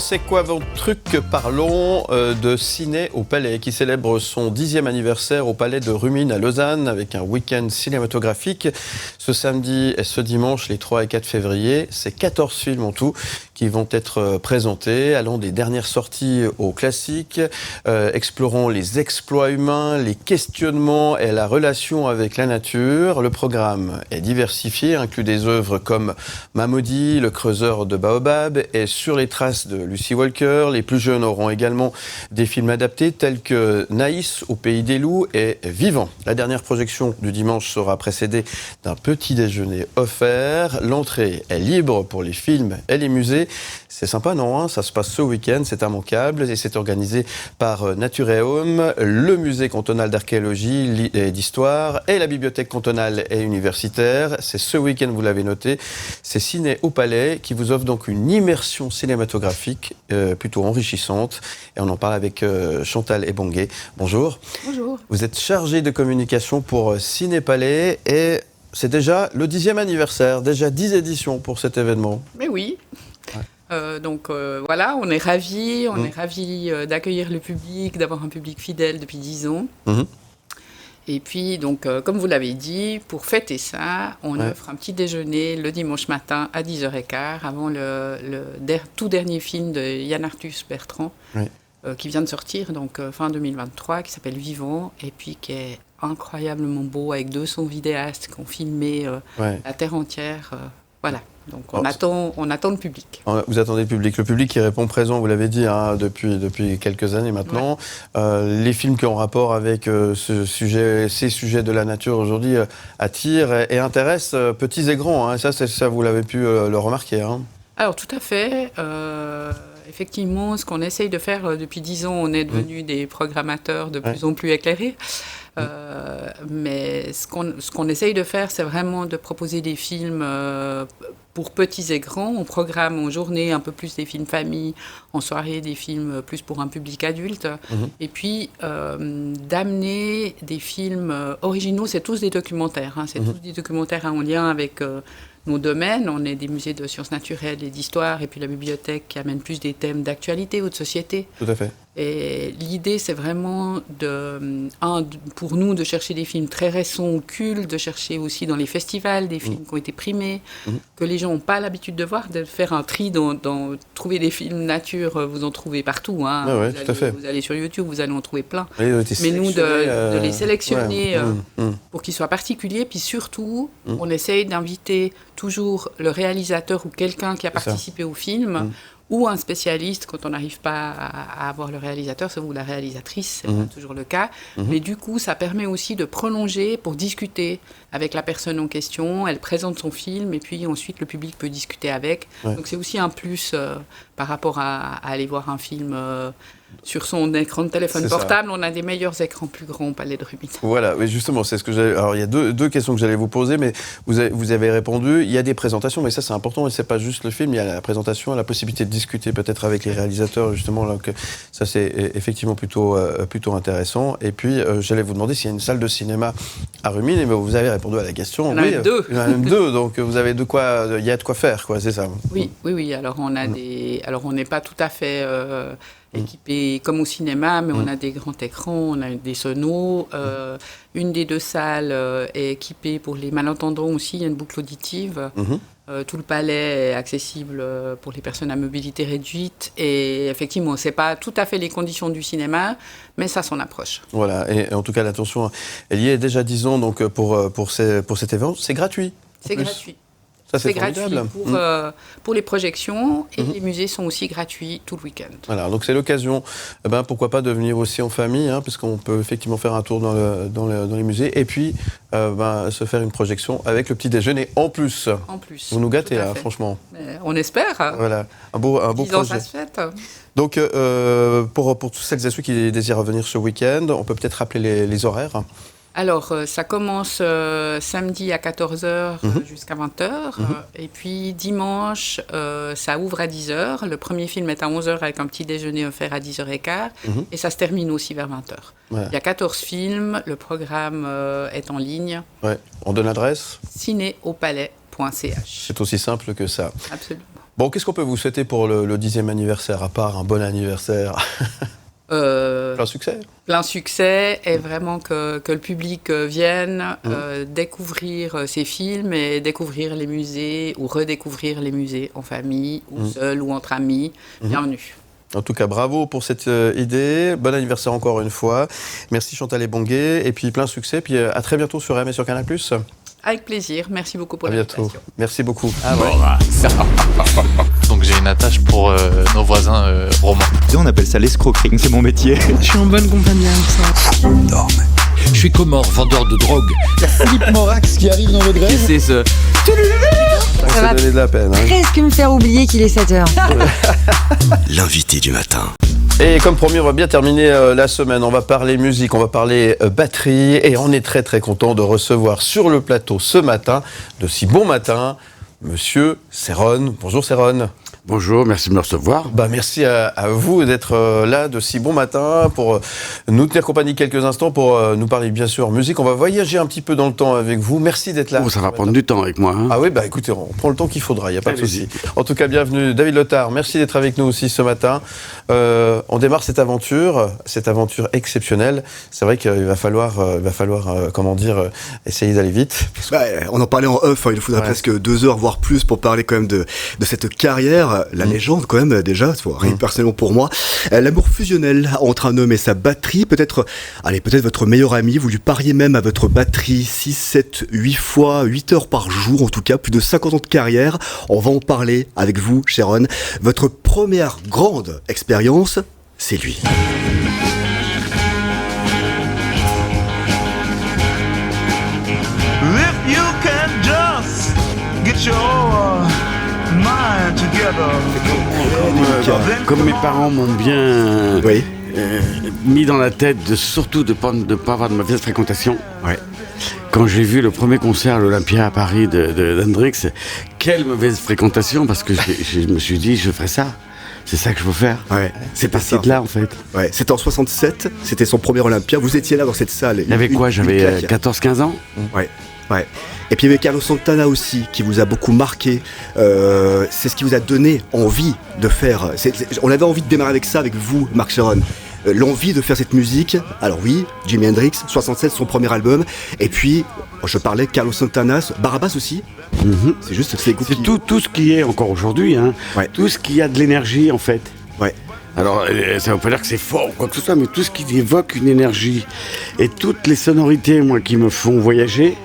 C'est quoi votre truc? Parlons de Ciné au Palais, qui célèbre son 10e anniversaire au Palais de Rumine à Lausanne, avec un week-end cinématographique. Ce samedi et ce dimanche, les 3 et 4 février, c'est 14 films en tout qui vont être présentés, allant des dernières sorties aux classiques, explorant les exploits humains, les questionnements et la relation avec la nature. Le programme est diversifié, inclut des œuvres comme Mamodi, Le Creuseur de Baobab et Sur les traces de Lucy Walker. Les plus jeunes auront également des films adaptés tels que Naïs au Pays des Loups et Vivant. La dernière projection du dimanche sera précédée d'un petit déjeuner offert. L'entrée est libre pour les films et les musées. C'est sympa, non? Ça se passe ce week-end, c'est immanquable et c'est organisé par Natureum, le musée cantonal d'archéologie et d'histoire et la bibliothèque cantonale et universitaire. C'est ce week-end, vous l'avez noté. C'est Ciné au Palais qui vous offre donc une immersion cinématographique plutôt enrichissante. Et on en parle avec Chantal Ebongué. Bonjour. Bonjour. Vous êtes chargée de communication pour Ciné Palais et c'est déjà le 10e anniversaire, déjà 10 éditions pour cet événement. Mais oui. Voilà, on est ravis, d'accueillir le public, d'avoir un public fidèle depuis 10 ans. Et puis, comme vous l'avez dit, pour fêter ça, on offre un petit déjeuner le dimanche matin à 10h15 avant le tout dernier film de Yann Arthus Bertrand, qui vient de sortir, fin 2023, qui s'appelle Vivant, et puis qui est incroyablement beau, avec 200 vidéastes qui ont filmé la terre entière. Voilà. Donc on attend le public. Vous attendez le public qui répond présent, vous l'avez dit, depuis quelques années maintenant. Les films qui ont rapport avec ces sujets de la nature aujourd'hui attirent et intéressent petits et grands. Ça, vous l'avez pu le remarquer. Alors tout à fait. Effectivement, ce qu'on essaye de faire depuis 10 ans, on est devenus des programmateurs de plus en plus éclairés. Mais ce qu'on essaye de faire, c'est vraiment de proposer des films pour petits et grands. On programme en journée un peu plus des films famille, en soirée des films plus pour un public adulte. Et puis d'amener des films originaux, c'est tous des documentaires. C'est tous des documentaires en lien avec nos domaines. On est des musées de sciences naturelles et d'histoire, et puis la bibliothèque qui amène plus des thèmes d'actualité ou de société. Tout à fait. Et l'idée, c'est vraiment pour nous de chercher des films très récents ou cultes, de chercher aussi dans les festivals des films qui ont été primés, que les gens n'ont pas l'habitude de voir, de faire un tri trouver des films nature, vous en trouvez partout. Tout à fait. Vous allez sur YouTube, vous allez en trouver plein. Mais nous, de les sélectionner pour qu'ils soient particuliers, puis surtout, on essaye d'inviter toujours le réalisateur ou quelqu'un qui a participé au film, ou un spécialiste, quand on n'arrive pas à avoir le réalisateur, ou la réalisatrice, c'est pas toujours le cas. Mais du coup, ça permet aussi de prolonger pour discuter avec la personne en question. Elle présente son film et puis ensuite le public peut discuter avec. Donc c'est aussi un plus par rapport à aller voir un film sur son écran de téléphone portable. On a des meilleurs écrans plus grands au Palais de Rumine. Voilà, mais justement, c'est ce que j'allais... Alors, il y a deux questions que j'allais vous poser, mais vous avez répondu. Il y a des présentations, mais ça, c'est important, et c'est pas juste le film. Il y a la présentation, la possibilité de discuter peut-être avec les réalisateurs, justement. Donc, ça, c'est effectivement plutôt intéressant. Et puis, j'allais vous demander s'il y a une salle de cinéma à Rumine, et vous avez répondu à la question. Il y en a même deux. Il y en a même deux, donc vous avez de quoi... Il y a de quoi faire, quoi, c'est ça? Oui. Alors, on n'est pas tout à fait... équipés comme au cinéma, mais on a des grands écrans, on a des sonos. Une des deux salles est équipée pour les malentendants aussi, il y a une boucle auditive. Tout le palais est accessible pour les personnes à mobilité réduite. Et effectivement, ce n'est pas tout à fait les conditions du cinéma, mais ça s'en approche. Voilà, et en tout cas, l'attention, elle y est déjà 10 ans donc, pour cet événement. C'est gratuit. C'est gratuit. Ça, c'est gratuit pour les projections et les musées sont aussi gratuits tout le week-end. Voilà, donc c'est l'occasion, pourquoi pas de venir aussi en famille, parce qu'on peut effectivement faire un tour dans les musées et puis se faire une projection avec le petit déjeuner en plus. Vous nous gâtez là, franchement. Mais on espère. Voilà, un beau projet. Ça se fête. Donc pour tous celles et ceux qui désirent venir ce week-end, on peut peut-être rappeler les horaires. Alors, ça commence samedi à 14h jusqu'à 20h. Et puis, dimanche, ça ouvre à 10h. Le premier film est à 11h avec un petit déjeuner offert à 10h15. Et ça se termine aussi vers 20h. Ouais. Il y a 14 films. Le programme est en ligne. Ouais. On donne l'adresse ? cinéaupalais.ch. C'est aussi simple que ça. Absolument. Bon, qu'est-ce qu'on peut vous souhaiter pour le 10e anniversaire, à part un bon anniversaire? Plein succès. Plein succès, et vraiment que le public vienne découvrir ces films et découvrir les musées ou redécouvrir les musées en famille ou seul ou entre amis. Bienvenue. En tout cas, bravo pour cette idée. Bon anniversaire encore une fois. Merci Chantal Ebongué. Et puis plein succès. Puis à très bientôt sur AM et sur Canal+. Avec plaisir. Merci beaucoup pour l'invitation. Merci beaucoup. Donc j'ai une attache pour nos voisins romains. On appelle ça l'escroquerie, c'est mon métier. Je suis en bonne compagnie avec ça. Non, mais... Je suis Comor, vendeur de drogue. Il y a Philippe Morax qui arrive dans votre grève. C'est ce... Ça va donner de la peine. Presque me faire oublier qu'il est 7h. L'invité du matin. Et comme promis, on va bien terminer la semaine. On va parler musique, on va parler batterie. Et on est très très content de recevoir sur le plateau ce matin, de si bon matin, Monsieur Serron. Bonjour Serron. Bonjour, merci de me recevoir. Merci à vous d'être là de si bon matin pour nous tenir compagnie quelques instants, pour nous parler bien sûr musique. On va voyager un petit peu dans le temps avec vous. Merci d'être là. Ça va prendre du temps avec moi. Ah oui, écoutez, on prend le temps qu'il faudra, il n'y a pas de souci. En tout cas, bienvenue David Lothar, merci d'être avec nous aussi ce matin. On démarre cette aventure exceptionnelle. C'est vrai qu'il va falloir essayer d'aller vite. On en parlait en off, il nous faudrait presque 2 heures, voire plus, pour parler quand même de cette carrière. La légende quand même déjà, personnellement pour moi, l'amour fusionnel entre un homme et sa batterie, peut-être votre meilleur ami, vous lui pariez même à votre batterie 6, 7, 8 fois, 8 heures par jour en tout cas, plus de 50 ans de carrière. On va en parler avec vous, Serron. Votre première grande expérience, c'est lui. If you can just get your mind together. Comme mes parents m'ont bien mis dans la tête surtout de pas avoir de mauvaise fréquentation. Quand j'ai vu le premier concert à l'Olympia à Paris d'Hendrix, quelle mauvaise fréquentation, parce que je me suis dit, je ferai ça. C'est ça que je veux faire. C'est parti de là, en fait. C'était en 67, c'était son premier Olympia. Vous étiez là dans cette salle. Il y avait quoi? J'avais 14-15 ans. Et puis il y avait Carlos Santana aussi, qui vous a beaucoup marqué. C'est ce qui vous a donné envie de faire. On avait envie de démarrer avec ça, avec vous, Marc Serron. L'envie de faire cette musique. Alors oui, Jimi Hendrix, 67, son premier album. Et puis, je parlais Carlos Santana, Barabas aussi. C'est juste, c'est tout ce qui est encore aujourd'hui, tout ce qui a de l'énergie en fait. Alors, ça ne veut pas dire que c'est fort ou quoi que ce soit, mais tout ce qui évoque une énergie et toutes les sonorités, moi, qui me font voyager.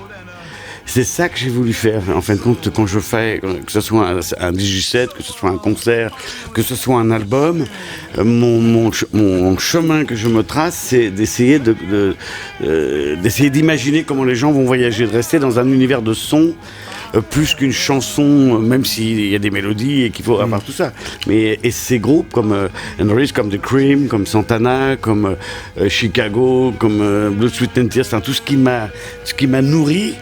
C'est ça que j'ai voulu faire. En fin de compte, quand je fais, que ce soit un DJ-set, que ce soit un concert, que ce soit un album, mon chemin que je me trace, c'est d'essayer d'essayer d'imaginer comment les gens vont voyager, de rester dans un univers de son, plus qu'une chanson, même s'il y a des mélodies et qu'il faut avoir tout ça. Et ces groupes comme Hendrix, comme The Cream, comme Santana, comme Chicago, comme Blood, Sweat and Tears, tout ce qui m'a nourri,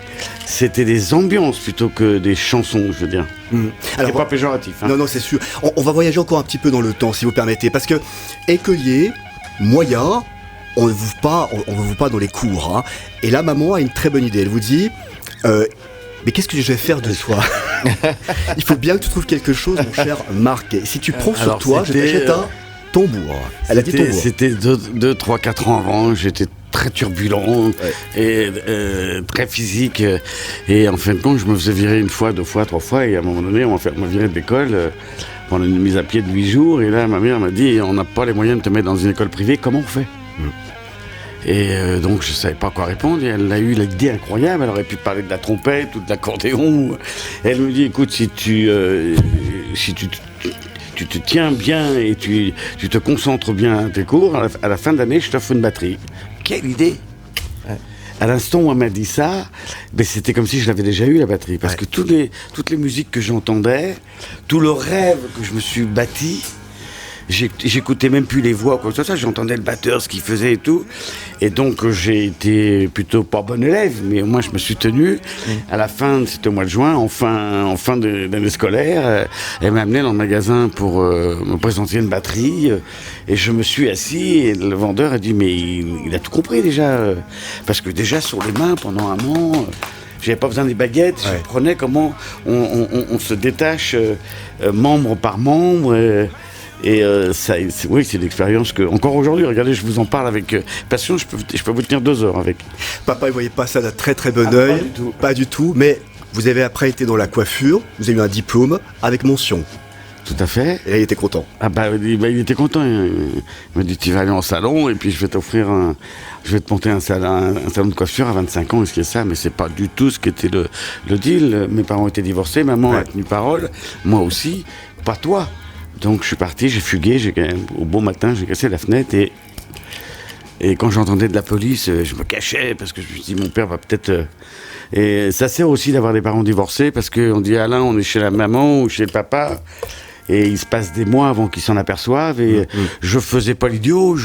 c'était des ambiances plutôt que des chansons, je veux dire. Alors, c'est pas péjoratif. Non, c'est sûr. On va voyager encore un petit peu dans le temps, si vous permettez, parce que Écueillé, Moya, on ne vous pas dans les cours. Et là, maman a une très bonne idée. Elle vous dit... mais qu'est-ce que je vais faire de toi? Il faut bien que tu trouves quelque chose, mon cher Marc. Et si tu prends sur toi, je t'achète un tambour. Elle a dit tambour. C'était 2, 3, 4 ans avant. J'étais très turbulent et très physique. Et en fin de compte, je me faisais virer 1 fois, 2 fois, 3 fois. Et à un moment donné, on m'a viré de l'école pendant une mise à pied de 8 jours. Et là, ma mère m'a dit, on n'a pas les moyens de te mettre dans une école privée. Comment on fait? Et donc je ne savais pas quoi répondre, et elle a eu l'idée incroyable, elle aurait pu parler de la trompette ou de l'accordéon. Elle me dit, écoute, si tu te tiens bien et tu te concentres bien à tes cours, à la fin d'année, je t'offre une batterie. Quelle idée! À l'instant où elle m'a dit ça, c'était comme si je l'avais déjà eu, la batterie, parce que toutes les musiques que j'entendais, tout le rêve que je me suis bâti, j'écoutais même plus les voix, quoi que ce soit, j'entendais le batteur, ce qu'il faisait et tout. Et donc j'ai été plutôt pas bon élève, mais au moins je me suis tenu. À la fin, c'était au mois de juin, en fin d'année scolaire, elle m'a amené dans le magasin pour me présenter une batterie. Et je me suis assis et le vendeur a dit, mais il a tout compris déjà. Parce que déjà sur les mains, pendant un an... j'avais pas besoin des baguettes, je prenais comment on se détache membre par membre. Oui, c'est une expérience que, encore aujourd'hui, regardez, je vous en parle avec passion, je peux vous tenir 2 heures avec. Papa, il voyait pas ça d'un très très bon œil. Pas du tout, mais vous avez après été dans la coiffure, vous avez eu un diplôme avec mention. Tout à fait. Et là, il était content. Il était content. Il m'a dit, tu vas aller en salon et puis je vais te monter un salon de coiffure à 25 ans. Est-ce qu'il y a ça? Mais c'est pas du tout ce qu'était le deal. Mes parents étaient divorcés, maman a tenu parole, moi aussi, pas toi. Donc je suis parti, j'ai fugué, au beau matin, j'ai cassé la fenêtre et quand j'entendais de la police, je me cachais parce que je me suis dit, mon père va peut-être... Et ça sert aussi d'avoir des parents divorcés parce qu'on dit, Alain, on est chez la maman ou chez le papa. Et il se passe des mois avant qu'ils s'en aperçoivent. Et je faisais pas l'idiot.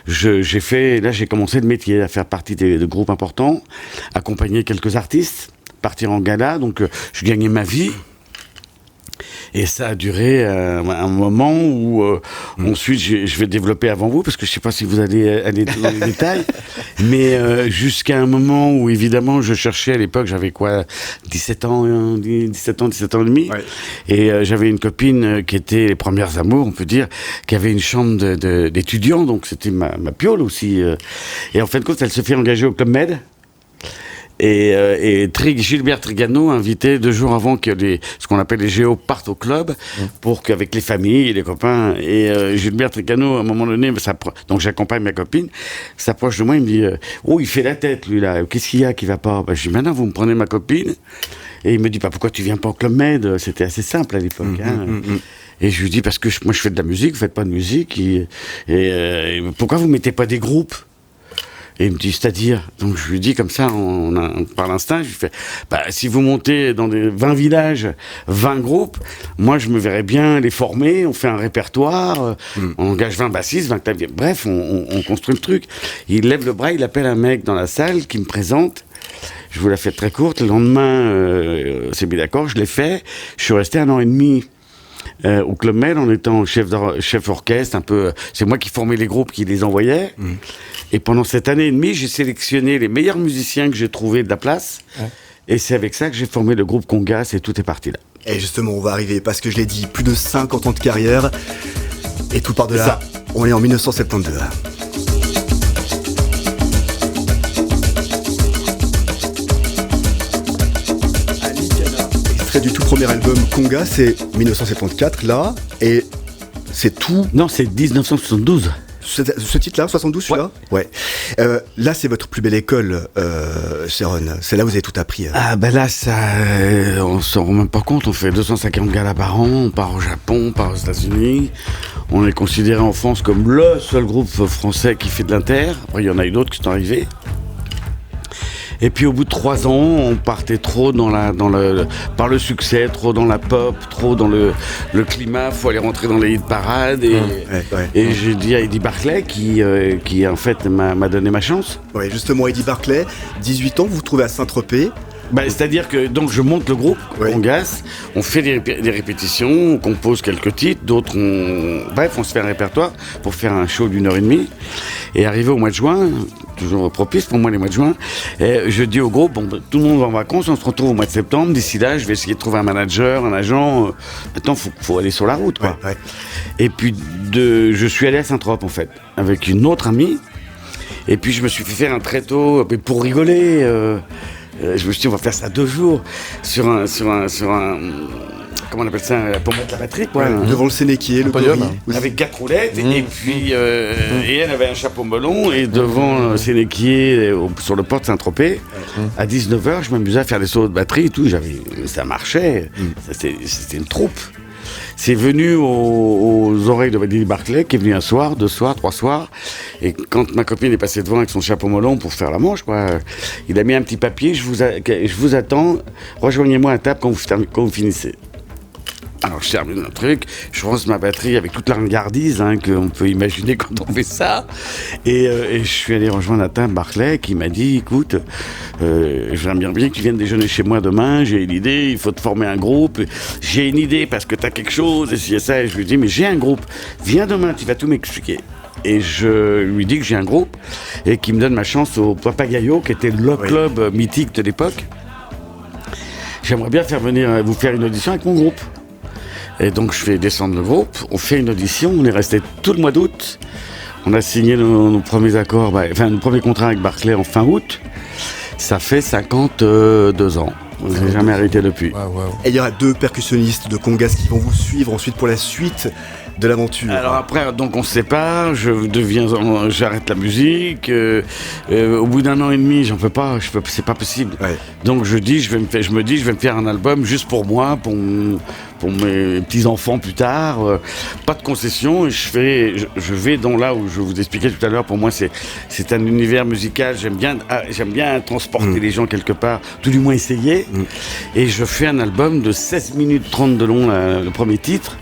J'ai commencé le métier, à faire partie de groupes importants, accompagner quelques artistes, partir en gala. Donc, je gagnais ma vie. Et ça a duré un moment où ensuite je vais développer avant vous parce que je sais pas si vous allez aller dans les détails, mais jusqu'à un moment où évidemment je cherchais, à l'époque j'avais 17 ans et demi, et j'avais une copine qui était les premières amours, on peut dire, qui avait une chambre d'étudiants, donc c'était ma piole aussi, et en fin de compte elle se fait engager au Club Med. Et Gilbert Trigano invitait 2 jours avant que ce qu'on appelle les géos partent au club pour qu'avec les familles et les copains. Et Gilbert Trigano, à un moment donné, donc j'accompagne ma copine, s'approche de moi, il me dit oh, il fait la tête lui là, qu'est-ce qu'il y a qui va pas? Je dis maintenant vous me prenez ma copine. Et il me dit pourquoi tu viens pas au Club Med? C'était assez simple à l'époque. Et je lui dis parce que moi je fais de la musique, vous faites pas de musique. Et pourquoi vous mettez pas des groupes? Et il me dit, c'est-à-dire? Donc je lui dis comme ça, par l'instinct, je lui fais, si vous montez dans des 20 villages, 20 groupes, moi je me verrais bien les former, on fait un répertoire, on engage 20 bassistes, 20 claviers, bref, on construit le truc. Il lève le bras, il appelle un mec dans la salle qui me présente. Je vous la fais très courte, le lendemain, c'est bien d'accord, je l'ai fait, je suis resté 1 an et demi. Au Club Med en étant chef orchestre, un peu, c'est moi qui formais les groupes, qui les envoyais. Et pendant cette année et demie, j'ai sélectionné les meilleurs musiciens que j'ai trouvés de la place. Et c'est avec ça que j'ai formé le groupe Congas et tout est parti là. Et justement, on va arriver, parce que je l'ai dit, plus de 50 ans de carrière. Et tout part de là, on est en 1972. Du tout premier album Congas, c'est 1974 là, et c'est tout. Non, c'est 1972. Ce titre-là, 72 celui-là. Ouais. Là, c'est votre plus belle école, Sharon. C'est là où vous avez tout appris. Ah là, on s'en rend même pas compte. On fait 250 galas par an. On part au Japon, on part aux États-Unis. On est considéré en France comme le seul groupe français qui fait de l'inter. Après, il y en a eu d'autres qui sont arrivés. Et puis au bout de 3 ans, on partait trop par le succès, trop dans la pop, trop dans le climat, faut aller rentrer dans les hit parades. Et j'ai dit à Eddie Barclay, qui en fait m'a donné ma chance. Oui, justement, Eddie Barclay, 18 ans, vous vous trouvez à Saint-Tropez. C'est-à-dire que donc je monte le groupe, Congas, on fait des répétitions, on compose quelques titres, d'autres on se fait un répertoire pour faire un show d'1 heure et demie. Et arrivé au mois de juin, toujours propice pour moi les mois de juin, je dis au groupe, tout le monde va en vacances, on se retrouve au mois de septembre, d'ici là je vais essayer de trouver un manager, un agent, maintenant faut aller sur la route quoi. Et puis je suis allé à Saint-Tropez en fait, avec une autre amie, et puis je me suis fait faire un tréteau pour rigoler. Je me suis dit, on va faire ça 2 jours sur un comment on appelle ça, pour mettre la batterie, quoi. Devant le Sénéquier, le podium. Avec 4 roulettes, et puis, et elle avait un chapeau melon, et devant le Sénéquier, sur le port de Saint-Tropez, à 19h, je m'amusais à faire des sauts de batterie et tout, ça marchait, c'était une troupe. C'est venu aux oreilles de Eddie Barclay, qui est venu 1 soir, 2 soirs, 3 soirs. Et quand ma copine est passée devant avec son chapeau melon pour faire la manche, il a mis un petit papier, je vous attends, rejoignez-moi à table quand vous finissez. Alors je termine un truc, je lance ma batterie avec toute la ringardise qu'on peut imaginer quand on fait ça. Et je suis allé rejoindre à table Barclay qui m'a dit, écoute, j'aimerais bien que tu viennes déjeuner chez moi demain, j'ai une idée, il faut te former un groupe. J'ai une idée parce que tu as quelque chose, et si ça, et je lui dis, mais j'ai un groupe, viens demain, tu vas tout m'expliquer. Et je lui dis que j'ai un groupe et qu'il me donne ma chance au Papagayo, qui était le club mythique de l'époque. j'aimerais bien vous faire une audition avec mon groupe. Et donc je fais descendre le groupe, on fait une audition, on est resté tout le mois d'août. On a signé nos premiers accords, nos premiers contrats avec Barclay en fin août. Ça fait 52 ans. On n'a jamais arrêté depuis. Et il y aura 2 percussionnistes de congas qui vont vous suivre ensuite pour la suite de l'aventure. Alors après, donc on se sépare, j'arrête la musique. Au bout d'1 an et demi, j'en peux pas, c'est pas possible. Ouais. Donc je me dis, je vais me faire un album juste pour moi, pour mes petits enfants plus tard. Pas de concession. Je vais dans là où je vous expliquais tout à l'heure. Pour moi, c'est un univers musical. J'aime bien transporter les gens quelque part, tout du moins essayer. Et je fais un album de 16 minutes 30 de long, le premier titre.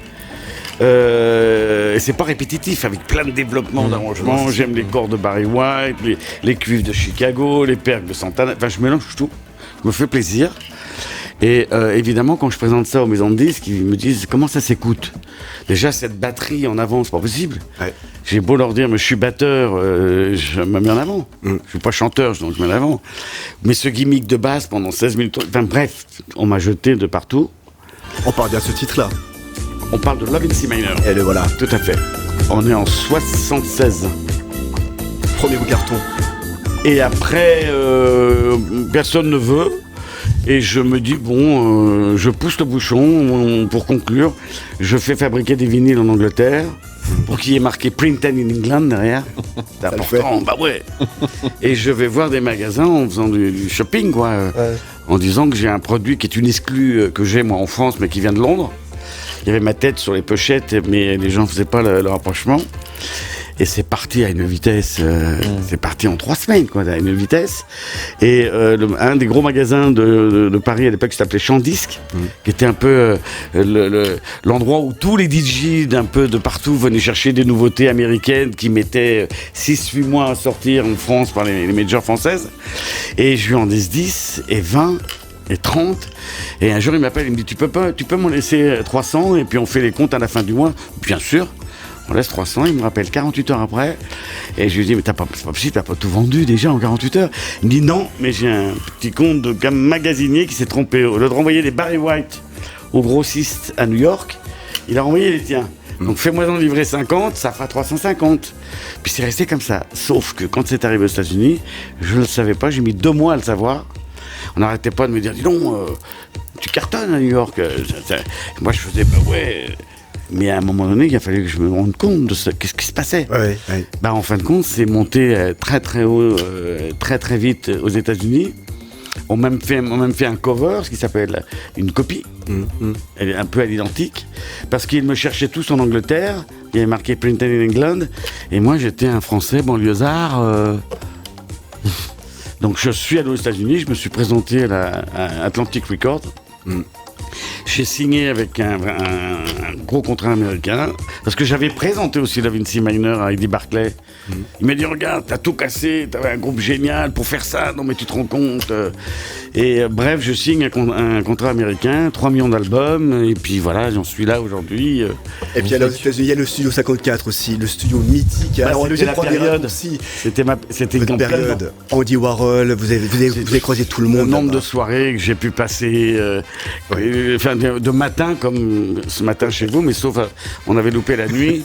Et c'est pas répétitif, avec plein de développements, d'arrangements. J'aime les cordes de Barry White, les cuivres de Chicago, les percus de Santana. Enfin, je mélange tout. Je me fais plaisir. Et évidemment, quand je présente ça aux maisons de disques, ils me disent comment ça s'écoute. Déjà, cette batterie en avant, c'est pas possible. Ouais. J'ai beau leur dire, mais je suis batteur, je me mets en avant. Je suis pas chanteur, donc je me mets en avant. Mais ce gimmick de basse pendant 16 minutes, enfin bref, on m'a jeté de partout. On parle bien de ce titre-là. On parle de Love in C minor. Et le voilà. Tout à fait. On est en 76. Premier carton. Et après, personne ne veut. Et je me dis, je pousse le bouchon pour conclure. Je fais fabriquer des vinyles en Angleterre pour qu'il y ait marqué Printed in England derrière. C'est important, bah ouais. Et je vais voir des magasins en faisant du shopping, quoi. Ouais. En disant que j'ai un produit qui est une exclue que j'ai moi en France, mais qui vient de Londres. Il y avait ma tête sur les pochettes, mais les gens ne faisaient pas le rapprochement. Et c'est parti à une vitesse, c'est parti en 3 semaines, quoi, à une vitesse. Et un des gros magasins de Paris à l'époque s'appelait Champ Disque, qui était un peu l'endroit où tous les DJ d'un peu de partout venaient chercher des nouveautés américaines qui mettaient 6-8 mois à sortir en France par les majors françaises. Et je lui en dis 10 et 20 et 30. Et un jour, il m'appelle, il me dit, tu peux m'en laisser 300 et puis on fait les comptes à la fin du mois. Bien sûr. On laisse 300, il me rappelle 48 heures après. Et je lui dis, mais c'est pas possible, t'as pas tout vendu déjà en 48 heures. Il me dit, non, mais j'ai un petit compte de magasinier qui s'est trompé. Au lieu de renvoyer des Barry White au grossiste à New York, il a renvoyé les tiens. Donc fais-moi en livrer 50, ça fera 350. Puis c'est resté comme ça. Sauf que quand c'est arrivé aux États-Unis, je ne le savais pas, j'ai mis 2 mois à le savoir. On n'arrêtait pas de me dire, dis donc, tu cartonnes à New York. Moi je faisais, ouais. Mais à un moment donné, il a fallu que je me rende compte de qu'est-ce qui se passait. Ouais. En fin de compte, c'est monté très très haut, très très vite aux États-Unis. On m'a même fait un cover, ce qui s'appelle une copie, elle est un peu à l'identique, parce qu'ils me cherchaient tous en Angleterre. Il y avait marqué Printed in England, et moi j'étais un Français banlieusard. Donc je suis allé aux États-Unis, je me suis présenté à Atlantic Records. J'ai signé avec un gros contrat américain, parce que j'avais présenté aussi Love in C minor à Eddie Barclay. Il m'a dit, regarde, t'as tout cassé, t'avais un groupe génial pour faire ça, non mais tu te rends compte. Et bref, je signe un contrat américain, 3 millions d'albums, et puis voilà, j'en suis là aujourd'hui. Et puis alors aux États-Unis, il y a le studio 54 aussi, le studio mythique. Alors, c'était la période aussi. C'était une période. Andy Warhol, vous avez croisé tout le monde. Le nombre de soirées que j'ai pu passer, de matin, comme ce matin chez vous, mais sauf on avait loupé la nuit,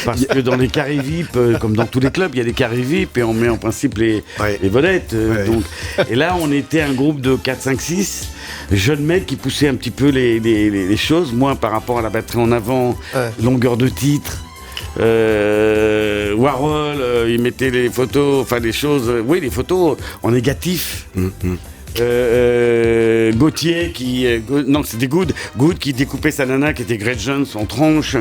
parce que dans les carrés VIP, comme dans tous les clubs, il y a des carrés VIP et on met en principe les vedettes. Donc, et là, on était un groupe de 4, 5, 6 jeunes mecs qui poussaient un petit peu les choses. Moi, par rapport à la batterie en avant, longueur de titre. Warhol, il mettait les photos, enfin les choses, les photos en négatif. Gauthier c'était Good qui découpait sa nana qui était Greg Jones en tranches.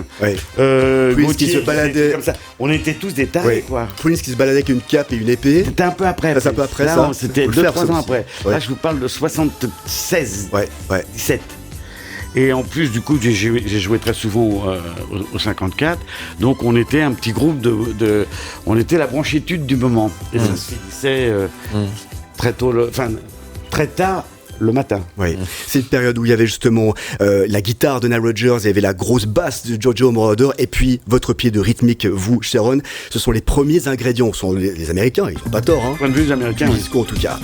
Gauthier qui se baladait comme ça. On était tous des tarés, quoi. Prince qui se baladait avec une cape et une épée. C'était un peu après. C'est un peu après là, ça. C'était 2-3 ans après. Là, je vous parle de 76, 17. Et en plus, du coup, j'ai joué très souvent au 54. Donc, on était un petit groupe on était la branchitude du moment. Et ça se finissait très tôt, très tard le matin. C'est une période où il y avait justement la guitare de Nile Rodgers, il y avait la grosse basse de Giorgio Moroder, et puis votre pied de rythmique, vous, Sharon. Ce sont les premiers ingrédients. Ce sont les Américains, ils n'ont pas tort. Point de vue des Américains, discours en tout cas.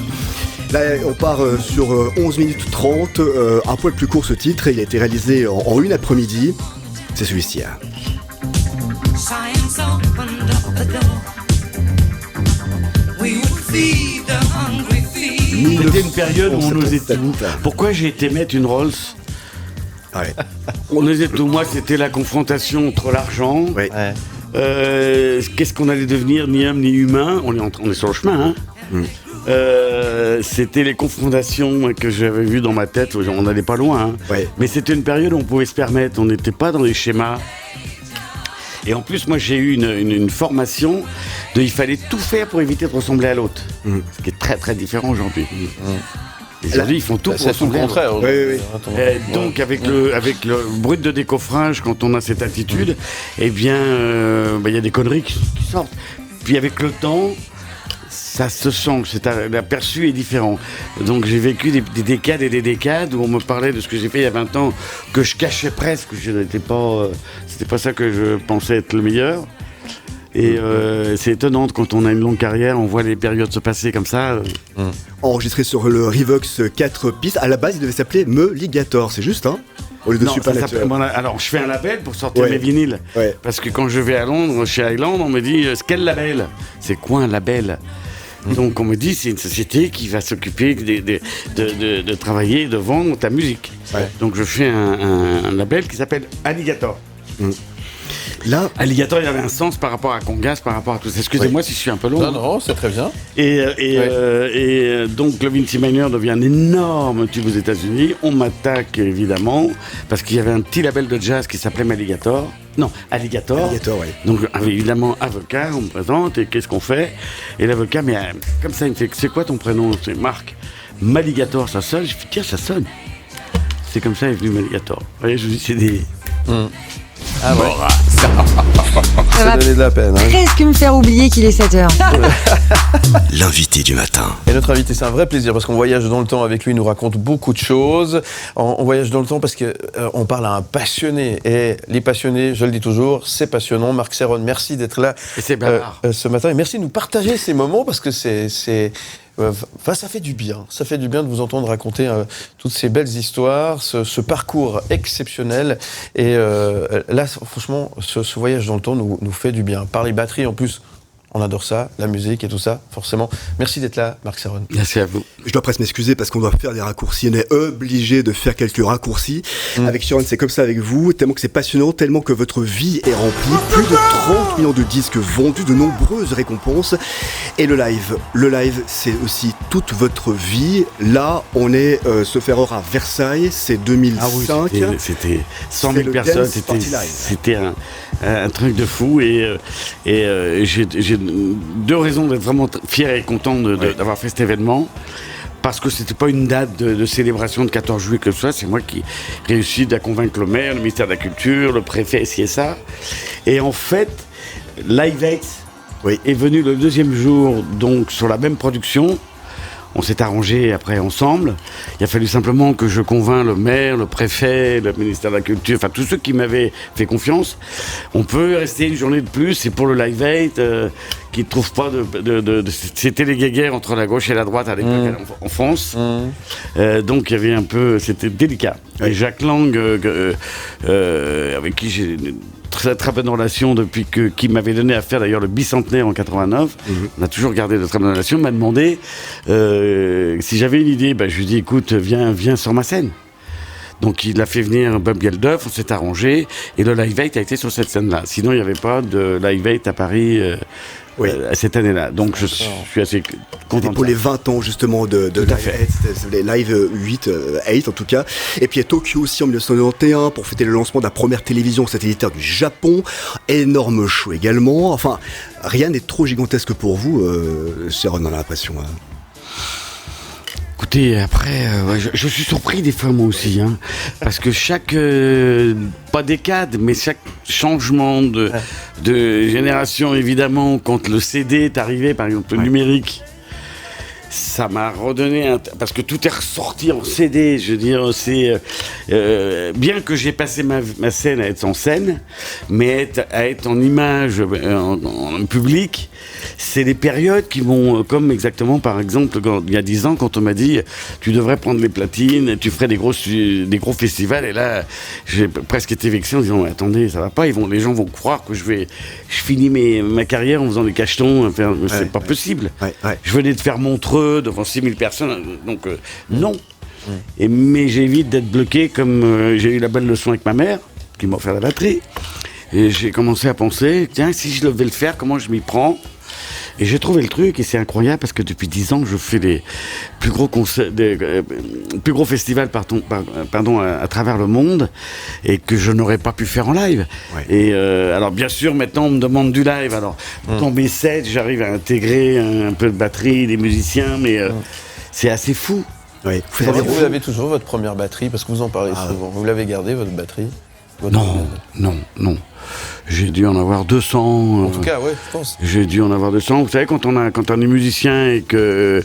Là, on part sur 11 minutes 30, un poil plus court ce titre, et il a été réalisé en une après-midi. C'est celui-ci. C'était une période où on osait tout. Pourquoi j'ai été mettre une Rolls ? Ouais. On osait tout. Moi, c'était la confrontation entre l'argent. Ouais. Qu'est-ce qu'on allait devenir, ni homme ni humain. On est sur le chemin. C'était les confrontations que j'avais vues dans ma tête. On n'allait pas loin. Ouais. Mais c'était une période où on pouvait se permettre. On n'était pas dans les schémas. Et en plus, moi, j'ai eu une formation de il fallait tout faire pour éviter de ressembler à l'autre. Ce qui est très, très différent aujourd'hui. Aujourd'hui, ils font tout pour ressembler à l'autre. C'est tout le contraire. Donc, avec le brut de décoffrage, quand on a cette attitude, eh bien, y a des conneries qui sortent. Puis avec le temps, ça se change, l'aperçu est différent. Donc j'ai vécu des décades et des décades où on me parlait de ce que j'ai fait il y a 20 ans, que je cachais presque, c'était pas ça que je pensais être le meilleur. Et c'est étonnant, quand on a une longue carrière, on voit les périodes se passer comme ça. Enregistré sur le Revox 4 pistes, à la base il devait s'appeler Meligator, c'est juste, hein? Au lieu de Supernatural. Alors je fais un label pour sortir mes vinyles. Ouais. Parce que quand je vais à Londres, chez Highland, on me dit quel label ? C'est quoi un label ? Donc on me dit c'est une société qui va s'occuper de travailler, de vendre ta musique. Ouais. Donc je fais un label qui s'appelle Alligator. Là, Alligator, il y avait un sens par rapport à Congas, par rapport à tout ça. Excusez-moi si je suis un peu long. Non, c'est très bien. Et donc, Love in C Minor devient un énorme tube aux États-Unis. On m'attaque, évidemment, parce qu'il y avait un petit label de jazz qui s'appelait Alligator. Non, Alligator. Ouais. Donc, évidemment, avocat, on me présente, et qu'est-ce qu'on fait ? Et l'avocat, mais comme ça, il me fait, c'est quoi ton prénom ? C'est Marc. Maligator, ça sonne ? Je fais, tiens, ça sonne. C'est comme ça est venu Maligator. Vous voyez, je vous dis, c'est des... Ah ouais. Ça va donner de la peine. Presque me faire oublier qu'il est 7h. L'invité du matin. Et notre invité, c'est un vrai plaisir parce qu'on voyage dans le temps avec lui, il nous raconte beaucoup de choses. On voyage dans le temps parce qu'on parle à un passionné. Et les passionnés, je le dis toujours, c'est passionnant. Marc Serron, merci d'être là ce matin. Et merci de nous partager ces moments parce que ça fait du bien. Ça fait du bien de vous entendre raconter toutes ces belles histoires, ce parcours exceptionnel. Et là, franchement, ce voyage dans le temps nous fait du bien. Par les batteries, en plus, on adore ça, la musique et tout ça, forcément. Merci d'être là, Marc Serron. Merci à vous. Je dois presque m'excuser parce qu'on doit faire des raccourcis. On est obligé de faire quelques raccourcis. Avec Sharon, c'est comme ça avec vous, tellement que c'est passionnant, tellement que votre vie est remplie. Plus de 30 millions de disques vendus, de nombreuses récompenses. Et le live, c'est aussi toute votre vie. Là, on est sauf erreur à Versailles, c'est 2005. Ah oui, c'était 100 000 personnes, c'était un truc de fou. Et j'ai deux raisons d'être vraiment fier et content d'avoir fait cet événement. Parce que c'était pas une date de célébration de 14 juillet comme ça, c'est moi qui réussis à convaincre le maire, le ministère de la Culture, le préfet, ci et ça. Et en fait, Live Aid est venu le deuxième jour, donc sur la même production. On s'est arrangé après ensemble. Il a fallu simplement que je convainc le maire, le préfet, le ministère de la Culture, enfin tous ceux qui m'avaient fait confiance. On peut rester une journée de plus, et pour le Live Aid, qui ne trouve pas c'était les guéguerres entre la gauche et la droite à l'époque en France. Donc il y avait un peu, c'était délicat. Et Jacques Lang, avec qui j'ai une très très bonne relation depuis qui m'avait donné à faire d'ailleurs le bicentenaire en 89. On a toujours gardé de très bonnes relations. M'a demandé si j'avais une idée. Je lui ai dit écoute, viens sur ma scène. Donc il a fait venir Bob Geldof, on s'est arrangé, et le Live Aid a été sur cette scène-là. Sinon il n'y avait pas de Live Aid à Paris cette année-là. Donc je suis assez content. C'était pour les 20 ans justement de Live Aid, c'était Live 8 en tout cas. Et puis à Tokyo aussi en 1991 pour fêter le lancement de la première télévision satellitaire du Japon. Énorme show également. Enfin, rien n'est trop gigantesque pour vous, Sharon, on a l'impression. Écoutez, après, je suis surpris des fois moi aussi, parce que chaque, pas décade, mais chaque changement de génération, évidemment, quand le CD est arrivé, par exemple le numérique, ça m'a redonné parce que tout est ressorti en CD. Je veux dire, c'est bien que j'ai passé ma scène à être en scène, mais à être en image, en public, c'est des périodes qui m'ont, comme exactement par exemple il y a 10 ans quand on m'a dit tu devrais prendre les platines, tu ferais des gros festivals, et là j'ai presque été vexé en disant attendez, ça va pas, les gens vont croire que je finis ma carrière en faisant des cachetons, c'est pas possible. Je venais de faire Montreux devant 6000 personnes, donc non. Mais j'évite d'être bloqué, comme j'ai eu la bonne leçon avec ma mère qui m'a offert la batterie, et j'ai commencé à penser tiens, si je devais le faire, comment je m'y prends. Et j'ai trouvé le truc, et c'est incroyable parce que depuis 10 ans, je fais les plus gros festivals à travers le monde, et que je n'aurais pas pu faire en live. Et alors bien sûr, maintenant on me demande du live. Alors dans mes sets, j'arrive à intégrer un peu de batterie, des musiciens, mais c'est assez fou. Oui. Vous avez toujours votre première batterie, parce que vous en parlez souvent. Vous l'avez gardée, votre batterie? Non. J'ai dû en avoir 200. En tout cas, ouais, je pense. J'ai dû en avoir 200. Vous savez, quand on est musicien et que...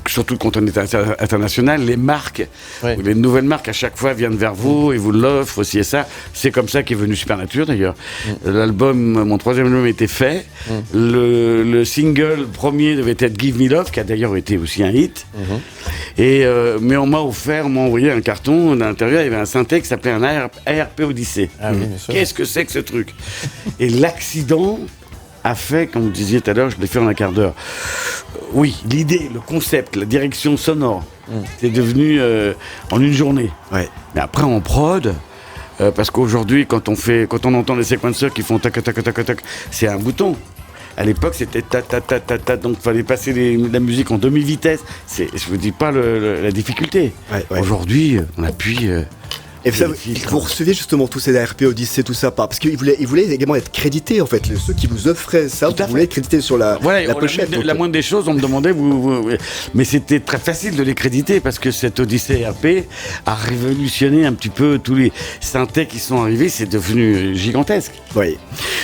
Surtout quand on est international, les marques, les nouvelles marques à chaque fois viennent vers vous et vous l'offrent aussi, et ça, c'est comme ça qu'est venu Supernature d'ailleurs. Mon 3e album était fait, le single premier devait être Give Me Love, qui a d'ailleurs été aussi un hit, mais on m'a envoyé un carton, à l'intérieur il y avait un synthé qui s'appelait un ARP Odyssey. Qu'est-ce que c'est que ce truc? Et l'accident a fait, comme vous disiez tout à l'heure, je l'ai fait en un quart d'heure. Oui, l'idée, le concept, la direction sonore, c'est devenu en une journée. Mais après en prod, parce qu'aujourd'hui, quand on entend les séquenceurs qui font tac tac tac tac tac, c'est un bouton. À l'époque, c'était ta ta ta ta ta, donc il fallait passer la musique en demi-vitesse. Je vous dis pas la difficulté. Aujourd'hui, on appuie. Et ça, vous receviez justement tous ces ARP Odyssey, tout ça, parce qu'ils voulaient également être crédités, en fait. Ceux qui vous offraient ça, vous voulez être crédités sur la pochette. La moindre des choses, on me demandait, mais c'était très facile de les créditer, parce que cet Odyssey ARP a révolutionné un petit peu tous les synthés qui sont arrivés, c'est devenu gigantesque.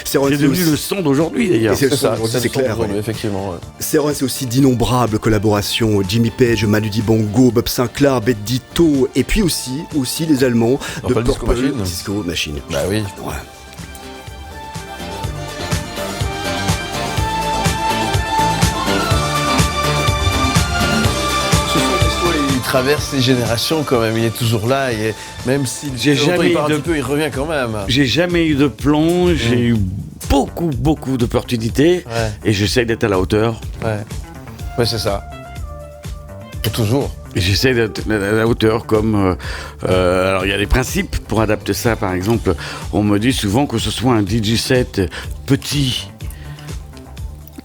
C'est devenu le son d'aujourd'hui, d'ailleurs. C'est clair. Effectivement. C'est aussi d'innombrables collaborations, Jimmy Page, Manu Dibango, Bob Sinclair, Bedito, et puis aussi les Allemands. De Disco Machine. Bah oui. Il traverse les générations quand même. Il est toujours là. Même s'il il revient quand même. J'ai jamais eu de plomb. J'ai eu beaucoup d'opportunités. Et j'essaie d'être à la hauteur. Ouais, c'est ça. Et toujours. Et j'essaie d'être à la hauteur, comme... alors, il y a des principes pour adapter ça. Par exemple, on me dit souvent que ce soit un DJ set petit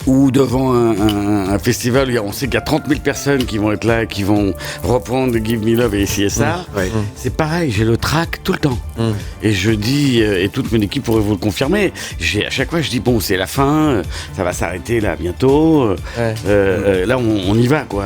ou devant un festival où on sait qu'il y a 30 000 personnes qui vont être là, qui vont reprendre Give Me Love et ici et ça. C'est pareil, j'ai le track tout le temps. Et je dis, et toute mon équipe pourrait vous le confirmer, à chaque fois je dis, bon, c'est la fin, ça va s'arrêter là bientôt, là on y va, quoi.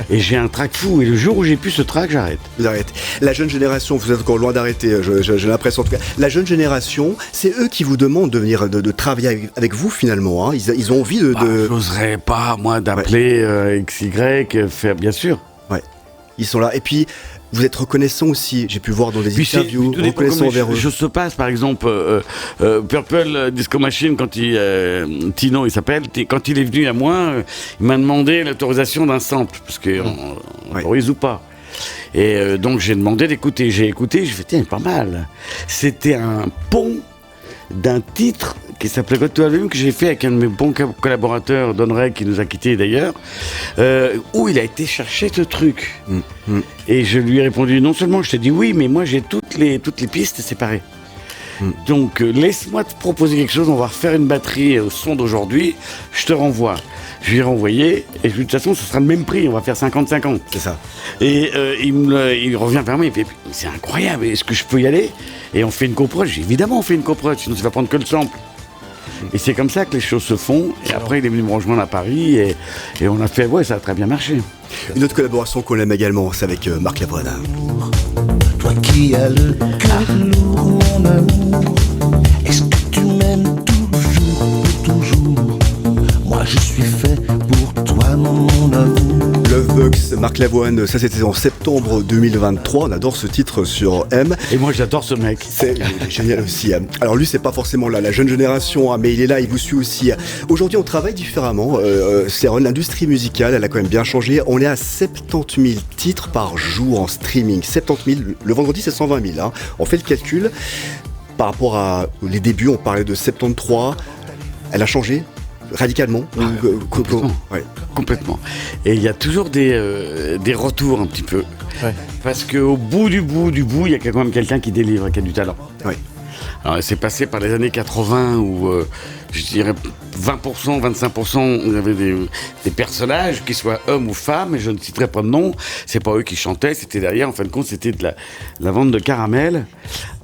Et j'ai un track fou, et le jour où j'ai plus ce track, j'arrête. Vous arrêtez. La jeune génération, vous êtes encore loin d'arrêter, j'ai l'impression, en tout cas. La jeune génération, c'est eux qui vous demandent de venir de travailler avec vous, finalement. Hein. Ils ont envie de... J'oserais pas, moi, d'appeler XY, faire, bien sûr. Ils sont là. Et puis, vous êtes reconnaissant aussi. J'ai pu voir dans des interviews, reconnaissant envers eux. Je se passe, par exemple, Purple Disco Machine, quand Tino, il s'appelle, quand il est venu à moi, il m'a demandé l'autorisation d'un sample, parce qu'on autorise ou pas. Et donc, j'ai demandé d'écouter. J'ai écouté, j'ai fait, tiens, pas mal. C'était un pont d'un titre qui s'appelait God to Have, que j'ai fait avec un de mes bons collaborateurs, Don Ray, qui nous a quittés d'ailleurs, où il a été chercher ce truc. Et je lui ai répondu, non seulement je t'ai dit oui, mais moi j'ai toutes les pistes séparées. Donc laisse-moi te proposer quelque chose, on va refaire une batterie au son d'aujourd'hui, je te renvoie. Je lui ai renvoyé, et de toute façon, ce sera le même prix, on va faire 50-50. C'est ça. Et il revient vers moi, il fait, c'est incroyable, est-ce que je peux y aller? Et on fait une coprod. J'ai dit, évidemment, on fait une coprod, sinon tu vas prendre que le sample. Et c'est comme ça que les choses se font. Et après, il est venu me rejoindre à Paris, et on a fait, ça a très bien marché. Une autre collaboration qu'on aime également, c'est avec Marc Lavoine. Toi qui as le cœur lourd, mon amour, est-ce que tu m'aimes toujours? Moi je suis fait pour toi, mon amour. Lovebox, Marc Lavoine, ça c'était en septembre 2023, on adore ce titre sur M. Et moi j'adore ce mec. C'est génial aussi. Alors lui c'est pas forcément la jeune génération, mais il est là, il vous suit aussi. Aujourd'hui on travaille différemment, Céron, l'industrie musicale elle a quand même bien changé, on est à 70 000 titres par jour en streaming, 70 000, le vendredi c'est 120 000, hein. On fait le calcul, par rapport à les débuts on parlait de 73, elle a changé radicalement. Complètement. Ouais. Complètement. Et il y a toujours des retours un petit peu. Ouais. Parce qu'au bout du bout, il y a quand même quelqu'un qui délivre, qui a du talent. Ouais. Alors, c'est passé par les années 80 où, je dirais, 20%, 25%, on avait des personnages, qu'ils soient hommes ou femmes, et je ne citerai pas de nom, c'est pas eux qui chantaient, c'était derrière, en fin de compte, c'était de la vente de caramel.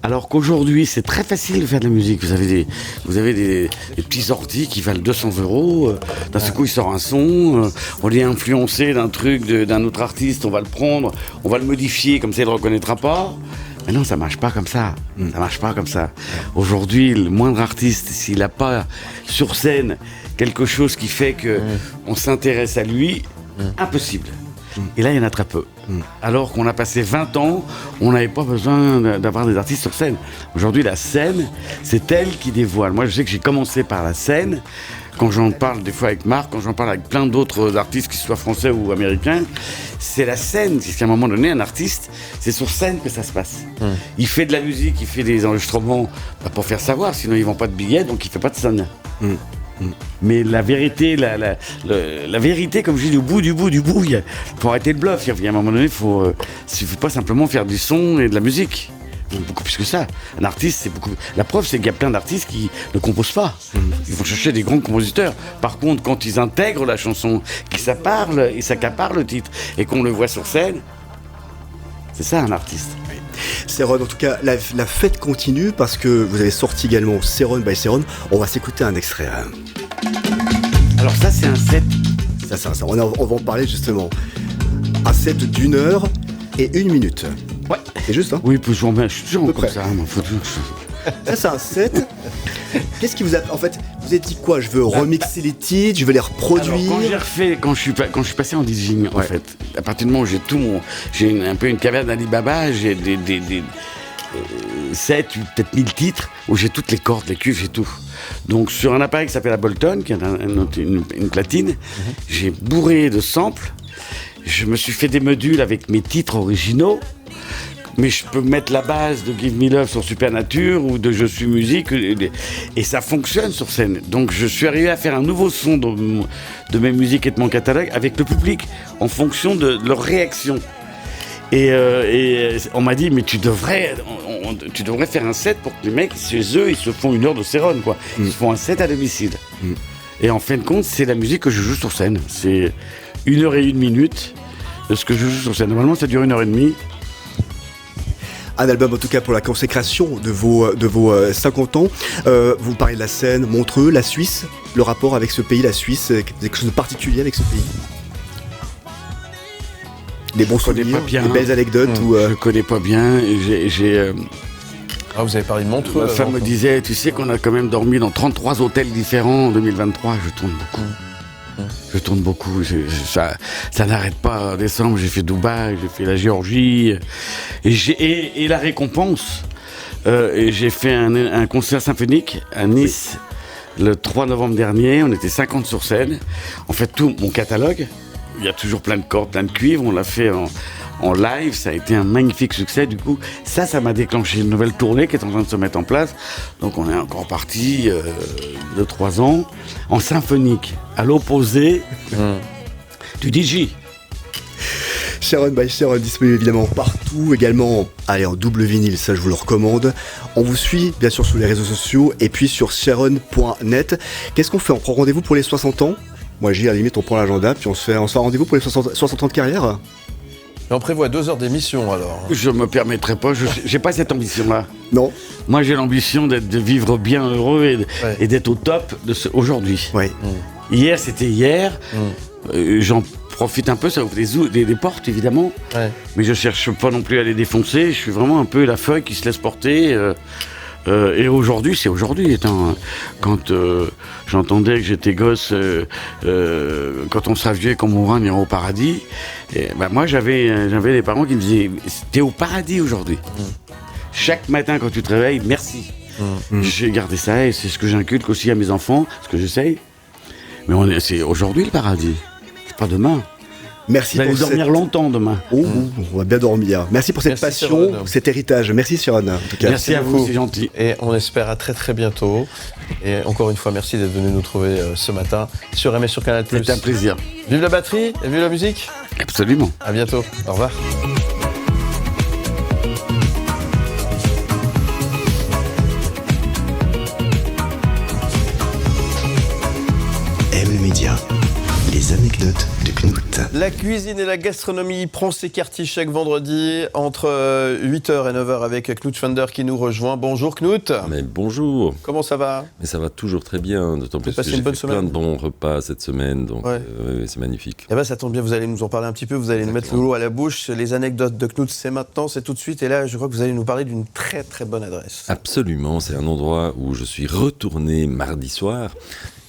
Alors qu'aujourd'hui, c'est très facile de faire de la musique. Vous avez des petits ordi qui valent 200 €. D'un seul coup, il sort un son. On est influencé d'un truc d'un autre artiste. On va le prendre, on va le modifier comme ça, il ne le reconnaîtra pas. Mais non, ça marche pas comme ça. Ça marche pas comme ça. Aujourd'hui, le moindre artiste, s'il n'a pas sur scène quelque chose qui fait qu'on s'intéresse à lui, impossible. Et là, il y en a très peu. Alors qu'on a passé 20 ans, on n'avait pas besoin d'avoir des artistes sur scène. Aujourd'hui, la scène, c'est elle qui dévoile. Moi, je sais que j'ai commencé par la scène. Quand j'en parle des fois avec Marc, quand j'en parle avec plein d'autres artistes, qu'ils soient français ou américains, c'est la scène. C'est qu'à un moment donné, un artiste, c'est sur scène que ça se passe. Il fait de la musique, il fait des enregistrements pour faire savoir, sinon ils ne vendent pas de billets, donc il ne fait pas de scène. Mais la vérité, la vérité, comme je dis, au bout du bout, il faut arrêter le bluff. Il y a un moment donné, il ne suffit pas simplement faire du son et de la musique. Beaucoup plus que ça. Un artiste, c'est beaucoup. La preuve, c'est qu'il y a plein d'artistes qui ne composent pas. Ils vont chercher des grands compositeurs. Par contre, quand ils intègrent la chanson, que ça parle et s'accapare le titre, et qu'on le voit sur scène, c'est ça un artiste. Céron, en tout cas, la fête continue parce que vous avez sorti également Céron by Céron. On va s'écouter un extrait. Alors ça, c'est un set. Ça. On va en parler justement. Un set d'1 heure et 1 minute. Ouais. C'est juste, hein? Oui, je suis toujours comme ça. Ça, c'est un set. Qu'est-ce qui vous a... En fait, vous avez dit quoi? Je veux remixer les titres, je veux les reproduire. Alors, quand je suis passé en DJing, en fait, à partir du moment où j'ai un peu une caverne d'Alibaba, j'ai des 7, peut-être 1000 titres, où j'ai toutes les cordes, les cuves, j'ai tout. Donc, sur un appareil qui s'appelle la Bolton, qui est une platine, j'ai bourré de samples. Je me suis fait des modules avec mes titres originaux. Mais je peux mettre la base de Give Me Love sur Supernature ou de Je suis musique et ça fonctionne sur scène. Donc je suis arrivé à faire un nouveau son de mes musiques et de mon catalogue avec le public en fonction de leur réaction. Et on m'a dit mais tu devrais faire un set pour que les mecs chez eux ils se font 1 heure de Céron quoi. Ils se font un set à domicile. Et en fin de compte c'est la musique que je joue sur scène. C'est 1 heure et 1 minute de ce que je joue sur scène. Normalement ça dure 1 heure et demie. Un album en tout cas pour la consécration de vos 50 ans. Vous parlez de la scène, Montreux, la Suisse, le rapport avec ce pays, la Suisse, quelque chose de particulier avec ce pays? Des bons souvenirs, des belles anecdotes Je connais pas bien. Vous avez parlé de Montreux. Ma femme me disait, tu sais qu'on a quand même dormi dans 33 hôtels différents en 2023. Je tourne beaucoup. Je tourne beaucoup, ça n'arrête pas. En décembre, j'ai fait Dubaï, j'ai fait la Géorgie. Et la récompense, j'ai fait un concert symphonique à Nice le 3 novembre dernier. On était 50 sur scène. En fait, tout mon catalogue, il y a toujours plein de cordes, plein de cuivres. On l'a fait en live, ça a été un magnifique succès. Du coup, ça m'a déclenché une nouvelle tournée qui est en train de se mettre en place. Donc on est encore parti de 3 ans en symphonique, à l'opposé du DJ. Céron by Céron, disponible évidemment partout, également en double vinyle, ça je vous le recommande. On vous suit bien sûr sur les réseaux sociaux et puis sur céron.net. Qu'est-ce qu'on fait? On prend rendez-vous pour les 60 ans? Moi j'ai à la limite on prend l'agenda puis on se fait rendez-vous pour les 60 ans de carrière. Et on prévoit 2 heures d'émission alors. Je me permettrai pas, j'ai pas cette ambition-là. Non. Moi j'ai l'ambition de vivre bien heureux et d'être au top de aujourd'hui. Ouais. Hier c'était hier, j'en profite un peu, ça ouvre des portes évidemment, mais je cherche pas non plus à les défoncer, je suis vraiment un peu la feuille qui se laisse porter. Et aujourd'hui, c'est aujourd'hui. Quand j'entendais que j'étais gosse, quand on sera vieux et qu'on mourra, on ira au paradis. Et, moi, j'avais des parents qui me disaient, t'es au paradis aujourd'hui. Chaque matin, quand tu te réveilles, merci. J'ai gardé ça et c'est ce que j'inculque aussi à mes enfants, ce que j'essaye. Mais c'est aujourd'hui le paradis, c'est pas demain. Merci pour dormir longtemps demain. On va bien dormir. Merci pour cette passion, Siron. Cet héritage. Merci Siron. En tout cas. Merci à vous, c'est gentil. Et on espère à très très bientôt. Et encore une fois, merci d'être venu nous trouver ce matin sur M et sur Canal+. C'est un plaisir. Vive la batterie et vive la musique. Absolument. À bientôt. Au revoir. M-Média, les anecdotes de Knut. La cuisine et la gastronomie prend ses quartiers chaque vendredi entre 8h et 9h avec Knut Schwander qui nous rejoint. Bonjour Knut. Mais bonjour. Comment ça va? Mais ça va toujours très bien, d'autant plus que j'ai fait plein de bons repas cette semaine, donc c'est magnifique. Eh ben, ça tombe bien, vous allez nous en parler un petit peu, vous allez nous mettre l'eau à la bouche. Les anecdotes de Knut, c'est maintenant, c'est tout de suite. Et là, je crois que vous allez nous parler d'une très très bonne adresse. Absolument, c'est un endroit où je suis retourné mardi soir.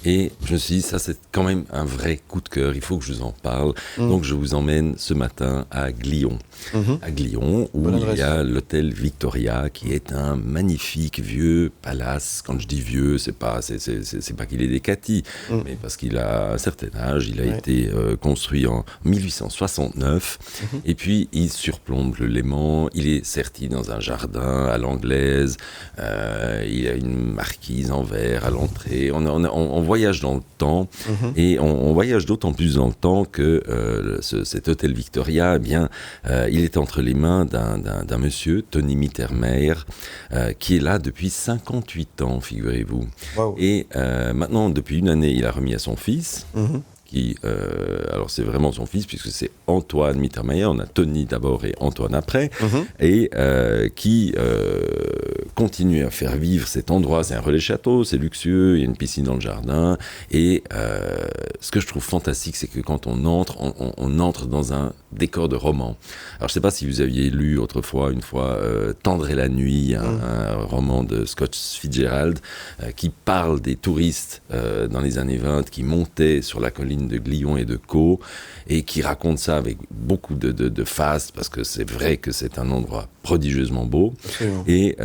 Et je me suis dit, ça c'est quand même un vrai coup de cœur, il faut que je vous en parle. Donc je vous emmène ce matin à Glion. À Glion, où il y a l'hôtel Victoria, qui est un magnifique vieux palace. Quand je dis vieux, c'est pas qu'il est décati, mais parce qu'il a un certain âge. Il a été construit en 1869. Et puis il surplombe le Léman. Il est serti dans un jardin à l'anglaise. Il a une marquise en verre à l'entrée. On voyage dans le temps, et on voyage d'autant plus dans le temps que cet hôtel Victoria, eh bien, il est entre les mains d'un monsieur, Tony Mittermeier, qui est là depuis 58 ans, figurez-vous. Wow. Et maintenant, depuis une année, il a remis à son fils, qui, alors c'est vraiment son fils, puisque c'est Antoine Mittermeier, on a Tony d'abord et Antoine après, et qui continue à faire vivre cet endroit. C'est un relais château, c'est luxueux, il y a une piscine dans le jardin, et ce que je trouve fantastique, c'est que quand on entre, on entre dans un décor de roman. Alors je ne sais pas si vous aviez lu autrefois, une fois, Tendre est la nuit, un roman de Scott Fitzgerald, qui parle des touristes dans les années 20 qui montaient sur la colline de Glion et de Caux, et qui raconte ça avec beaucoup de faste, parce que c'est vrai que c'est un endroit prodigieusement beau. Absolument. Et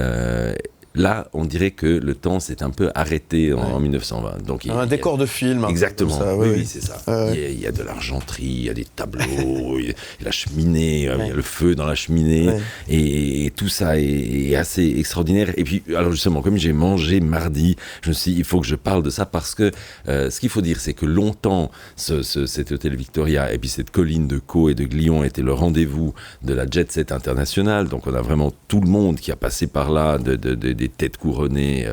là, on dirait que le temps s'est un peu arrêté en 1920. Donc, un décor de film. Exactement, ça, oui, c'est ça. Il y a de l'argenterie, il y a des tableaux, il y a la cheminée, il y a le feu dans la cheminée, et tout ça est assez extraordinaire. Et puis, alors justement, comme j'ai mangé mardi, je me suis dit, il faut que je parle de ça, parce que ce qu'il faut dire, c'est que longtemps, cet hôtel Victoria, et puis cette colline de Caux et de Glion était le rendez-vous de la jet set internationale. Donc, on a vraiment tout le monde qui a passé par là, des têtes couronnées,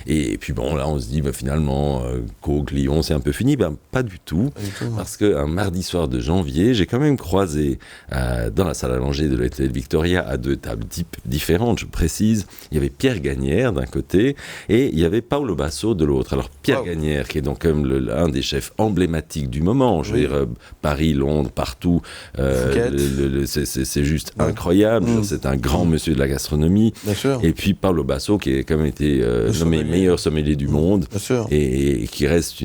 et puis bon, là on se dit finalement Caux, Glion, c'est un peu fini. Pas du tout, parce qu'un mardi soir de janvier, j'ai quand même croisé dans la salle à manger de l'hôtel Victoria, à deux tables différentes, je précise, il y avait Pierre Gagnère d'un côté et il y avait Paolo Basso de l'autre. Alors Pierre Gagnère, qui est donc comme un des chefs emblématiques du moment, je veux dire, Paris, Londres, partout, c'est juste incroyable. C'est un grand monsieur de la gastronomie. Et puis Paolo Basso, qui a quand même été nommé meilleur sommelier du monde, et qui reste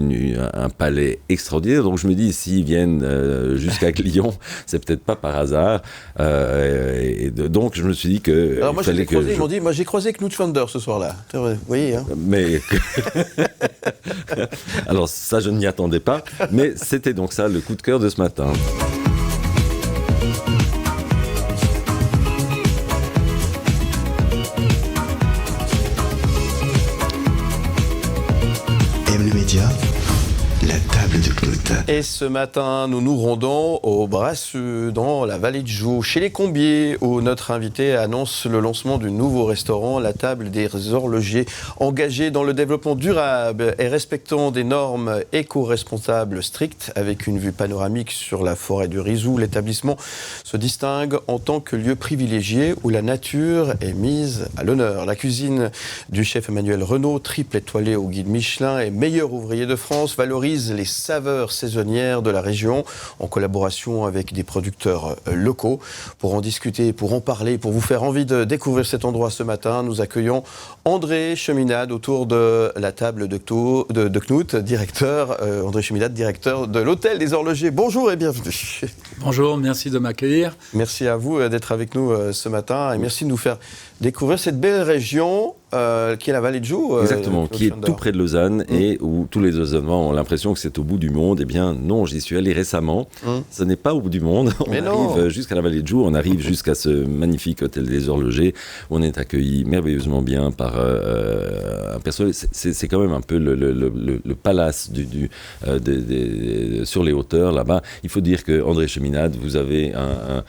un palais extraordinaire. Donc je me dis, s'ils viennent jusqu'à Glion, c'est peut-être pas par hasard. Donc je me suis dit que... Alors moi ils m'ont dit, moi j'ai croisé Knut Schwander ce soir-là. C'est vrai, vous voyez. Hein. Mais... Alors ça, je n'y attendais pas, mais c'était donc ça le coup de cœur de ce matin. M-Média, la table de Knut. Et ce matin, nous nous rendons au Brasseux, dans la vallée de Joux, chez les Combiers, où notre invité annonce le lancement du nouveau restaurant, la table des horlogers, engagé dans le développement durable et respectant des normes éco-responsables strictes, avec une vue panoramique sur la forêt du Rizou. L'établissement se distingue en tant que lieu privilégié où la nature est mise à l'honneur. La cuisine du chef Emmanuel Renaud, triple étoilé au guide Michelin et meilleur ouvrier de France, valorise les saveurs saisonnières saisonnières de la région, en collaboration avec des producteurs locaux. Pour en discuter, pour en parler, pour vous faire envie de découvrir cet endroit ce matin, nous accueillons André Cheminade autour de la table de Knut, André Cheminade, directeur de l'Hôtel des Horlogers. Bonjour et bienvenue. Bonjour, merci de m'accueillir. Merci à vous d'être avec nous ce matin et merci de nous faire découvrir cette belle région qui est la vallée de Joux. Exactement, qui est tout près de Lausanne et où tous les Lausannois ont l'impression que c'est au bout du monde. Eh bien non, j'y suis allé récemment. Ce n'est pas au bout du monde. On arrive jusqu'à la vallée de Joux, on arrive jusqu'à ce magnifique hôtel des Horlogers. On est accueilli merveilleusement bien par un personnel. C'est quand même un peu le palace sur les hauteurs là-bas. Il faut dire que André Cheminade, vous avez un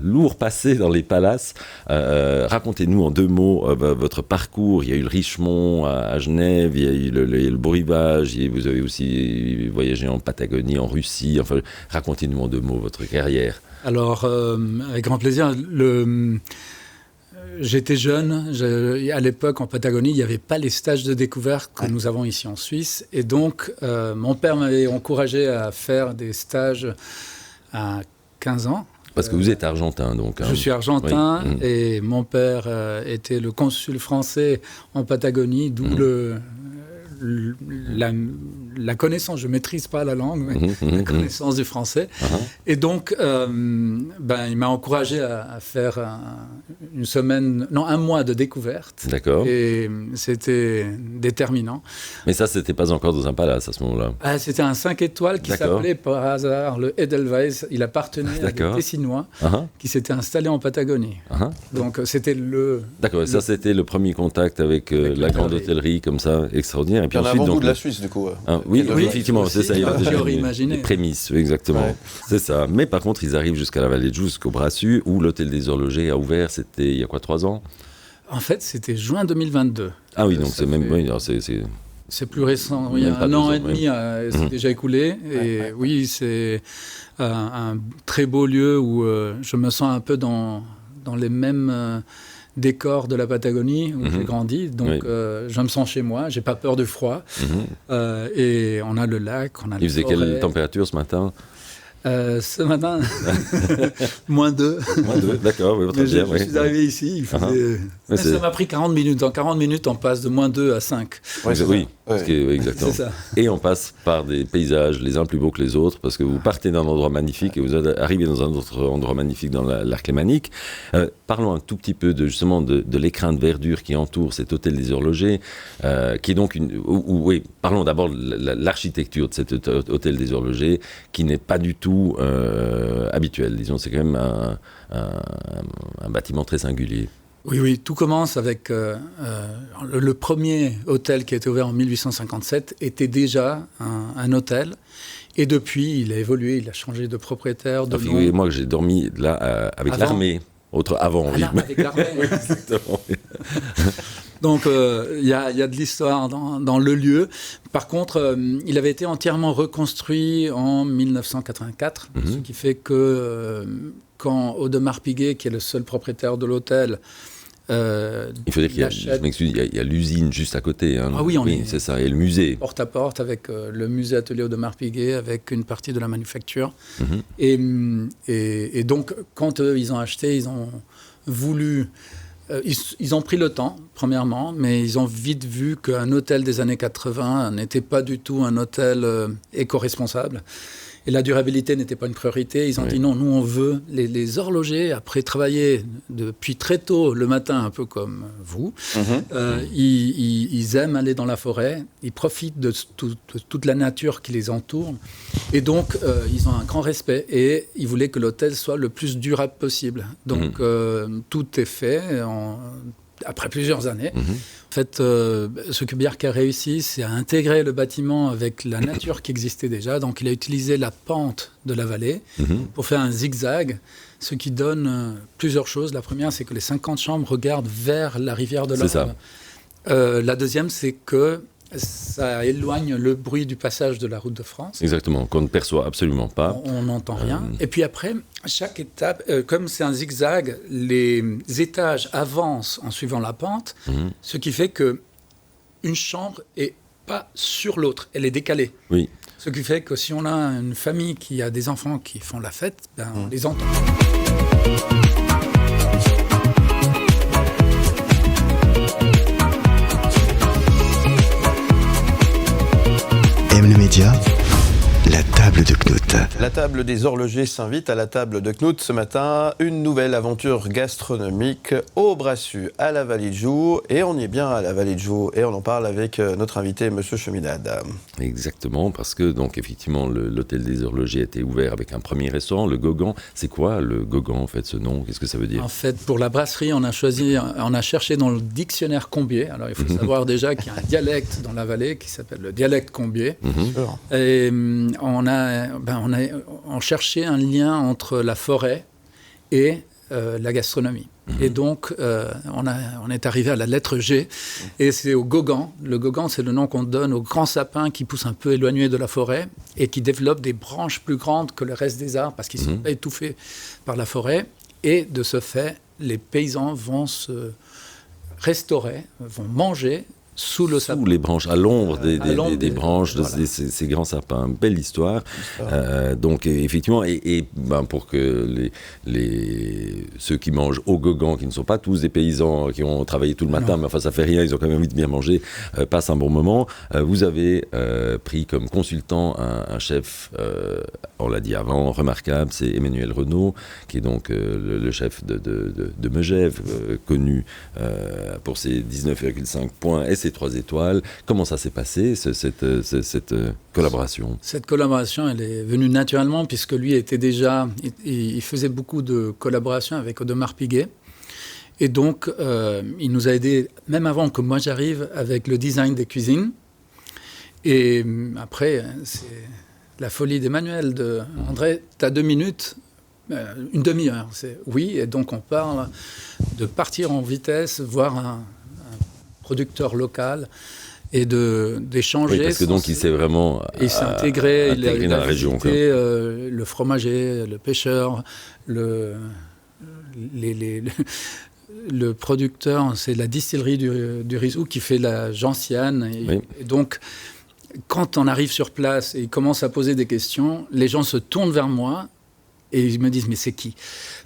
lourd passé dans les palaces. Racontez-nous en 2 mots votre parcours. Il y a eu le Richemont à Genève, il y a eu le Beau Rivage, vous avez aussi voyagé en Patagonie, en Russie. Enfin, racontez-nous en 2 mots votre carrière. Alors, avec grand plaisir. J'étais jeune. À l'époque, en Patagonie, il n'y avait pas les stages de découverte que nous avons ici en Suisse. Et donc, mon père m'avait encouragé à faire des stages à 15 ans. Parce que vous êtes argentin, donc. Je suis argentin et mon père était le consul français en Patagonie, d'où la connaissance. Je ne maîtrise pas la langue, mais la connaissance du français. Et donc, il m'a encouragé à faire un mois de découverte. D'accord. Et c'était déterminant. Mais ça, ce n'était pas encore dans un palace à ce moment-là. C'était un 5 étoiles qui s'appelait par hasard le Edelweiss. Il appartenait à des Tessinois qui s'étaient installés en Patagonie. Donc, c'était D'accord, ça, c'était le premier contact avec la grande hôtellerie comme ça, extraordinaire. Et puis ensuite, donc, de la Suisse, du coup. Oui, effectivement, c'est ça. Il y a imaginé. Les prémices, exactement. Ouais. C'est ça. Mais par contre, ils arrivent jusqu'à la vallée de Joux, jusqu'au Brassus, où l'hôtel des Horlogers a ouvert, c'était il y a quoi, 3 ans ? En fait, c'était juin 2022. Ah oui, donc c'est même... Oui, c'est plus récent. Il y a 1 an et demi, c'est déjà écoulé. Et oui, c'est un très beau lieu où je me sens un peu dans les mêmes... décor de la Patagonie où j'ai grandi, donc je me sens chez moi, j'ai pas peur du froid, et on a le lac, on a Il faisait quelle température ce matin ? Ce matin, -2. -2, d'accord. Oui, je suis arrivé ici, il faisait... Ça m'a pris 40 minutes. En 40 minutes, on passe de -2 à 5. Oui, exactement. C'est ça. Et on passe par des paysages les uns plus beaux que les autres, parce que vous partez d'un endroit magnifique et vous arrivez dans un autre endroit magnifique dans l'arc lémanique. Parlons un tout petit peu justement de l'écrin de verdure qui entoure cet hôtel des Horlogers, qui est donc parlons d'abord de l'architecture de cet hôtel des Horlogers, qui n'est pas du tout habituel. Disons, c'est quand même un bâtiment très singulier. Oui, tout commence avec le premier hôtel qui a été ouvert en 1857 était déjà un hôtel. Et depuis, il a évolué, il a changé de propriétaire. Figurez-moi que j'ai dormi là avec l'armée. Avant, oui. Avec l'armée. Oui, exactement. Donc, il y a de l'histoire dans le lieu. Par contre, il avait été entièrement reconstruit en 1984, ce qui fait que quand Audemars Piguet, qui est le seul propriétaire de l'hôtel, il faut dire qu'il y a l'usine juste à côté. Ah oui, c'est ça, et le musée. Porte à porte avec le musée atelier Audemars Piguet, avec une partie de la manufacture. Et donc, quand ils ont acheté, ils ont voulu... Ils ont pris le temps, premièrement, mais ils ont vite vu qu'un hôtel des années 80 n'était pas du tout un hôtel éco-responsable. Et la durabilité n'était pas une priorité. Ils ont dit non, nous on veut les horlogers, après travailler depuis très tôt le matin, un peu comme vous, ils aiment aller dans la forêt, ils profitent de toute la nature qui les entoure. Et donc, ils ont un grand respect et ils voulaient que l'hôtel soit le plus durable possible. Donc, tout est fait après plusieurs années. En fait, ce que Bjarke a réussi, c'est à intégrer le bâtiment avec la nature qui existait déjà. Donc, il a utilisé la pente de la vallée pour faire un zigzag, ce qui donne plusieurs choses. La première, c'est que les 50 chambres regardent vers la rivière de l'Orne. La deuxième, c'est que ça éloigne le bruit du passage de la route de France. Exactement, qu'on ne perçoit absolument pas. On n'entend rien. Et puis après, chaque étape, comme c'est un zigzag, les étages avancent en suivant la pente, ce qui fait qu'une chambre n'est pas sur l'autre, elle est décalée. Oui. Ce qui fait que si on a une famille qui a des enfants qui font la fête, on les entend. Aime le média, la table de Knut. La table des horlogers s'invite à la table de Knut ce matin. Une nouvelle aventure gastronomique au Brassus, à la Vallée de Joux. Et on y est bien à la Vallée de Joux. Et on en parle avec notre invité, Monsieur Cheminade. Exactement, parce que donc effectivement l'hôtel des horlogers a été ouvert avec un premier restaurant, le Gogan. C'est quoi le Gogan en fait, ce nom? Qu'est-ce que ça veut dire? En fait, pour la brasserie, on a cherché dans le dictionnaire Combier. Alors il faut savoir déjà qu'il y a un dialecte dans la vallée qui s'appelle le dialecte Combier. Et on cherchait un lien entre la forêt et la gastronomie. Et donc, on est arrivé à la lettre G, et c'est au Gogan. Le Gogan, c'est le nom qu'on donne aux grands sapins qui poussent un peu éloignés de la forêt et qui développent des branches plus grandes que le reste des arbres parce qu'ils ne sont pas étouffés par la forêt. Et de ce fait, les paysans vont se restaurer, vont manger sous le sapin. Sous les branches, à l'ombre des branches de ces grands sapins. Belle histoire. Donc effectivement, pour que ceux qui mangent au Gogan, qui ne sont pas tous des paysans qui ont travaillé tout le matin, mais enfin ça fait rien, ils ont quand même envie de bien manger, passent un bon moment. Vous avez pris comme consultant un chef, on l'a dit avant, remarquable, c'est Emmanuel Renaud, qui est donc le chef de Megève, connu pour ses 19,5 points et ses 3 étoiles. Comment ça s'est passé, cette collaboration? Cette collaboration, elle est venue naturellement, puisque lui était déjà... Il faisait beaucoup de collaborations avec Audemars Piguet. Et donc, il nous a aidés, même avant que moi j'arrive, avec le design des cuisines. Et après, c'est la folie d'Emmanuel. André, tu as 2 minutes, une demi-heure. Oui, et donc on parle de partir en vitesse, voir un producteur local et d'échanger. Oui, parce que donc il s'est vraiment intégré dans la région. Le fromager, le pêcheur, le producteur, c'est la distillerie du Rizou qui fait la gentiane. Et donc, quand on arrive sur place et il commence à poser des questions, les gens se tournent vers moi. Et ils me disent, mais c'est qui?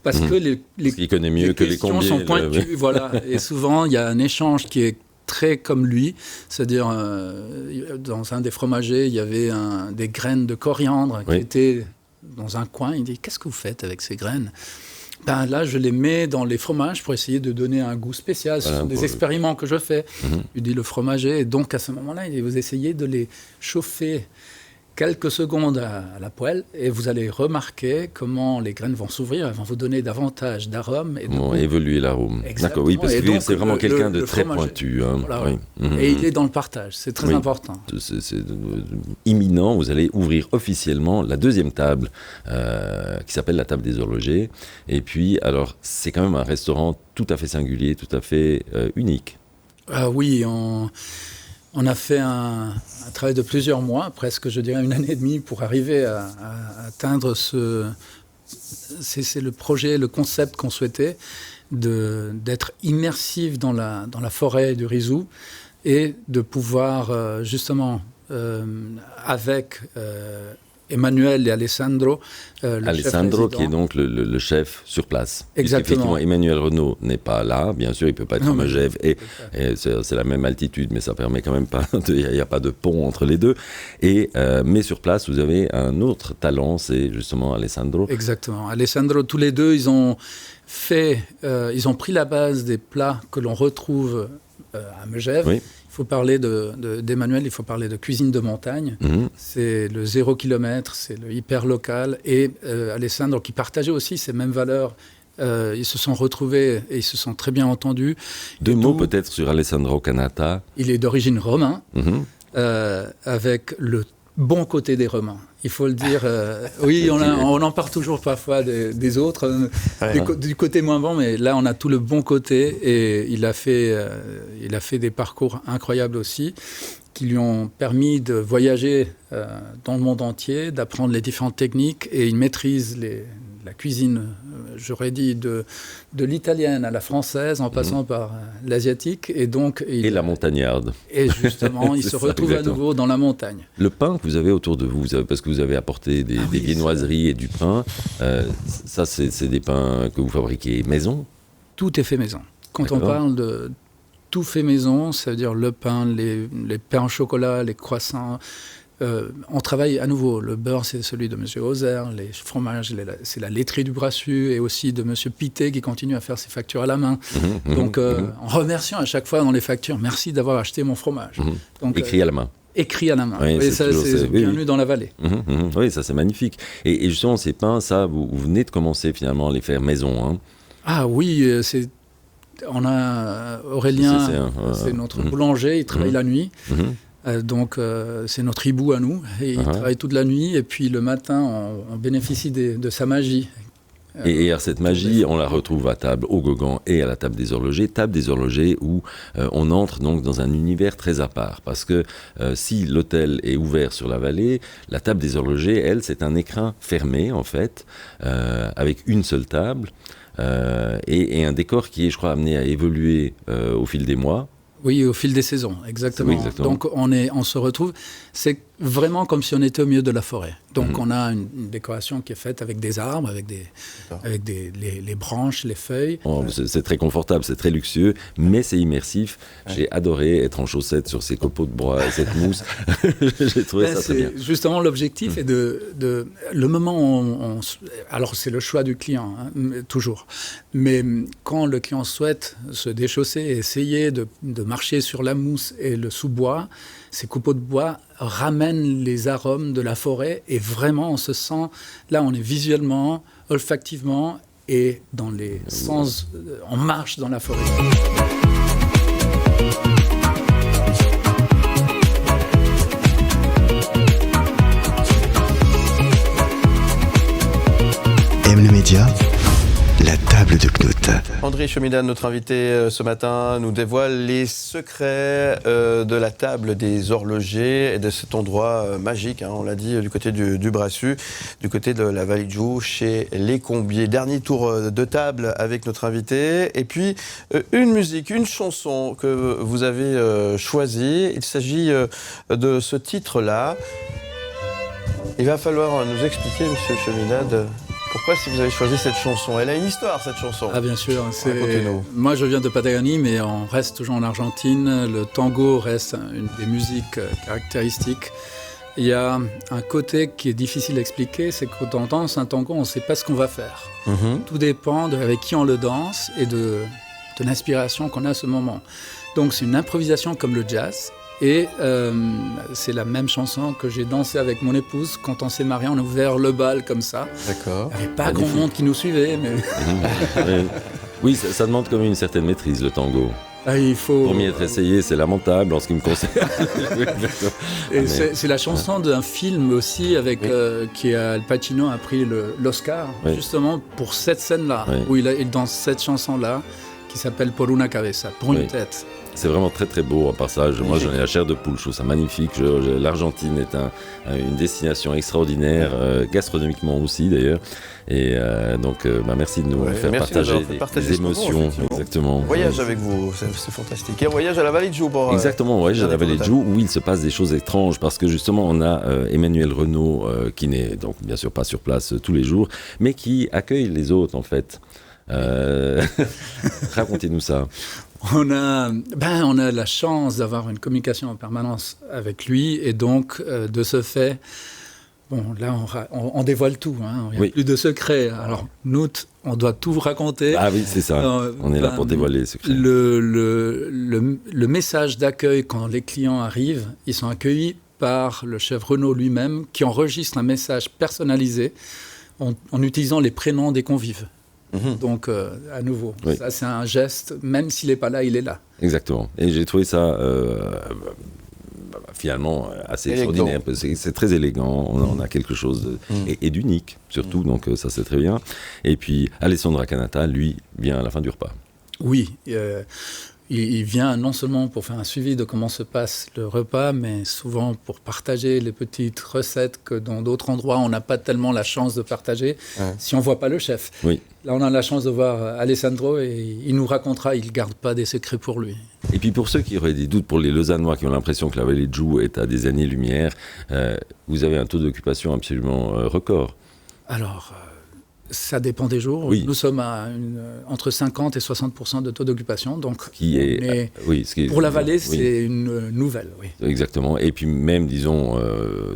Parce que il connaît mieux que les questions sont pointues. Voilà. Et souvent, il y a un échange qui est très comme lui. C'est-à-dire, dans un des fromagers, il y avait des graines de coriandre qui étaient dans un coin. Il dit, qu'est-ce que vous faites avec ces graines? Là, je les mets dans les fromages pour essayer de donner un goût spécial. Ce sont des expériments que je fais. Il dit, le fromager. Et donc, à ce moment-là, il dit, vous essayez de les chauffer quelques secondes à la poêle et vous allez remarquer comment les graines vont s'ouvrir, elles vont vous donner davantage d'arômes. Et vont évoluer l'arôme. D'accord, oui, parce que c'est vraiment quelqu'un de très pointu. Voilà, et il est dans le partage, c'est très important. C'est imminent, vous allez ouvrir officiellement la 2e table qui s'appelle la table des horlogers. Et puis, alors, c'est quand même un restaurant tout à fait singulier, tout à fait unique. Oui, on a fait un travail de plusieurs mois, presque, je dirais, 1 année et demie, pour arriver à atteindre c'est le projet, le concept qu'on souhaitait, d'être immersif dans la forêt du Rizou et de pouvoir, justement, avec Emmanuel et Alessandro. Alessandro qui est donc le chef sur place. Exactement. Effectivement, Emmanuel Renaud n'est pas là. Bien sûr, il ne peut pas être à Megève. Et c'est la même altitude, mais ça permet quand même pas... Il n'y a pas de pont entre les deux. Mais sur place, vous avez un autre talent, c'est justement Alessandro. Exactement. Alessandro, tous les deux, ils ont pris la base des plats que l'on retrouve à Megève. Oui. Il faut parler d'Emmanuel, il faut parler de cuisine de montagne. C'est le 0 km, c'est le hyper local. Et Alessandro, qui partageait aussi ces mêmes valeurs, ils se sont retrouvés et ils se sont très bien entendus. 2 mots peut-être sur Alessandro Canata. Il est d'origine romain, avec le bon côté des Romains. Il faut le dire. Oui, on en parle toujours parfois des autres, du côté moins bon, mais là, on a tout le bon côté. Et il a fait des parcours incroyables aussi, qui lui ont permis de voyager dans le monde entier, d'apprendre les différentes techniques, et il maîtrise la cuisine, j'aurais dit, de l'italienne à la française, en passant par l'asiatique. Et donc, la montagnarde. Et justement, il se retrouve à nouveau dans la montagne. Le pain que vous avez autour de vous, parce que vous avez apporté des viennoiseries et du pain, ça, c'est des pains que vous fabriquez maison? Tout est fait maison. Quand on parle de tout fait maison, ça veut dire le pain, les pains au chocolat, les croissants. On travaille à nouveau. Le beurre, c'est celui de M. Hauser. Les fromages, c'est la laiterie du Brassus et aussi de M. Pité qui continue à faire ses factures à la main. Donc, en remerciant à chaque fois dans les factures, merci d'avoir acheté mon fromage. Donc, écrit à la main. Écrit à la main. Oui, ça, c'est bienvenu dans la vallée. Oui, ça, c'est magnifique. Et justement, ces pains, ça, vous venez de commencer finalement à les faire maison. Hein. Ah oui, on a Aurélien, c'est notre boulanger, il travaille la nuit. Donc, c'est notre hibou à nous. Et il travaille toute la nuit. Et puis, le matin, on bénéficie de sa magie. Et cette magie, on la retrouve à table au Gauguin et à la table des horlogers. Table des horlogers où on entre donc dans un univers très à part. Parce que si l'hôtel est ouvert sur la vallée, la table des horlogers, elle, c'est un écrin fermé, en fait, avec une seule table. Et un décor qui est, je crois, amené à évoluer au fil des mois. Oui, au fil des saisons, exactement. Oui, exactement. Donc on se retrouve, c'est vraiment comme si on était au milieu de la forêt. Donc on a une décoration qui est faite avec des arbres, avec les branches, les feuilles. C'est très confortable, c'est très luxueux, mais c'est immersif. J'ai adoré être en chaussettes sur ces copeaux de bois et cette mousse. J'ai trouvé ça très bien. Justement, l'objectif est le moment où alors c'est le choix du client, toujours. Mais quand le client souhaite se déchausser et essayer de marcher sur la mousse et le sous-bois, ces copeaux de bois ramènent les arômes de la forêt et vraiment on se sent, là on est visuellement, olfactivement et dans les sens, on marche dans la forêt. M le Média, la table de Knut. André Chemidan, notre invité ce matin, nous dévoile les secrets de la table des horlogers et de cet endroit magique, on l'a dit, du côté du Brassus, du côté de la Vallée de Joux, chez Les Combiers. Dernier tour de table avec notre invité. Et puis, une musique, une chanson que vous avez choisie. Il s'agit de ce titre-là. Il va falloir nous expliquer, Monsieur Chemidan, pourquoi si vous avez choisi cette chanson. Elle a une histoire, cette chanson. Ah bien sûr, moi je viens de Patagonie, mais on reste toujours en Argentine. Le tango reste une des musiques caractéristiques. Il y a un côté qui est difficile à expliquer, c'est que quand on danse un tango, on ne sait pas ce qu'on va faire. Tout dépend avec qui on le danse et de l'inspiration qu'on a à ce moment. Donc c'est une improvisation comme le jazz. Et c'est la même chanson que j'ai dansée avec mon épouse quand on s'est mariés. On a ouvert le bal comme ça. D'accord. Il n'y avait pas grand monde qui nous suivait. Mais... Oui, ça demande quand même une certaine maîtrise, le tango. Il faut... Pour m'y être essayé, c'est lamentable en ce qui me concerne. Et c'est la chanson d'un film aussi avec qui Al Pacino a pris l'Oscar justement pour cette scène-là, où il danse cette chanson-là qui s'appelle Por una cabeza, pour une tête. C'est vraiment très très beau. À part ça, moi j'en ai la chair de poule, je trouve ça magnifique. L'Argentine est une destination extraordinaire, gastronomiquement aussi d'ailleurs. Et donc merci de nous faire partager des émotions. Exactement. Voyage avec vous, c'est fantastique. Et un voyage à la Vallée de Joux. Exactement, voyage à la Vallée de Joux où il se passe des choses étranges parce que justement on a Emmanuel Renaud qui n'est donc bien sûr pas sur place tous les jours, mais qui accueille les autres en fait. Racontez-nous ça. On a la chance d'avoir une communication en permanence avec lui et donc de ce fait, là on dévoile tout, il n'y a plus de secrets. Alors nous, on doit tout vous raconter. Ah oui, c'est ça, on est là pour dévoiler les secrets. Le message d'accueil quand les clients arrivent, ils sont accueillis par le chef Renaud lui-même qui enregistre un message personnalisé en utilisant les prénoms des convives. Donc, à nouveau, ça c'est un geste, même s'il n'est pas là, il est là. Exactement. Et j'ai trouvé ça finalement assez extraordinaire. C'est très élégant, on a quelque chose et d'unique, surtout, donc ça c'est très bien. Et puis, Alessandra Canata, lui, vient à la fin du repas. Oui, il vient non seulement pour faire un suivi de comment se passe le repas, mais souvent pour partager les petites recettes que dans d'autres endroits, on n'a pas tellement la chance de partager si on ne voit pas le chef. Oui. Là, on a la chance de voir Alessandro et il nous racontera, il ne garde pas des secrets pour lui. Et puis pour ceux qui auraient des doutes, pour les Lausannois qui ont l'impression que la vallée de Joux est à des années-lumière, vous avez un taux d'occupation absolument record. Alors, ça dépend des jours. Oui. Nous sommes à entre 50 et 60% de taux d'occupation. Donc, pour la vallée, c'est une nouvelle. Oui. Exactement. Et puis même, disons,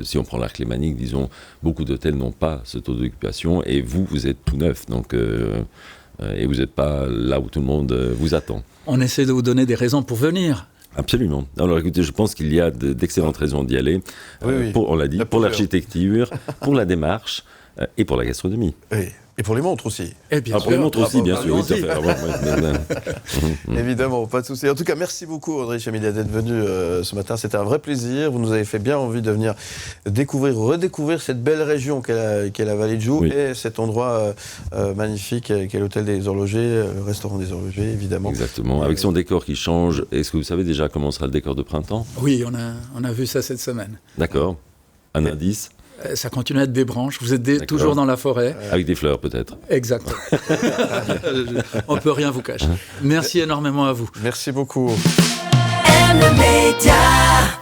si on prend l'arc lémanique, disons, beaucoup d'hôtels n'ont pas ce taux d'occupation. Et vous êtes tout neuf. Donc, et vous n'êtes pas là où tout le monde vous attend. On essaie de vous donner des raisons pour venir. Absolument. Alors écoutez, je pense qu'il y a d'excellentes raisons d'y aller. On l'a dit, pour l'architecture, pour la démarche et pour la gastronomie. Oui. Et pour les montres aussi. Et bien sûr. Pour les montres aussi, bien sûr. Évidemment, pas de souci. En tout cas, merci beaucoup, André Chamilia, d'être venu ce matin. C'était un vrai plaisir. Vous nous avez fait bien envie de venir redécouvrir cette belle région qu'est la vallée de Joux et cet endroit magnifique qu'est l'hôtel des horlogers, le restaurant des horlogers, évidemment. Exactement. Avec son décor qui change. Est-ce que vous savez déjà comment sera le décor de printemps ? Oui, on a vu ça cette semaine. D'accord. Un indice ? Ça continue à être des branches. Vous êtes toujours dans la forêt. Avec des fleurs, peut-être. Exactement. On ne peut rien vous cacher. Merci énormément à vous. Merci beaucoup. M Media.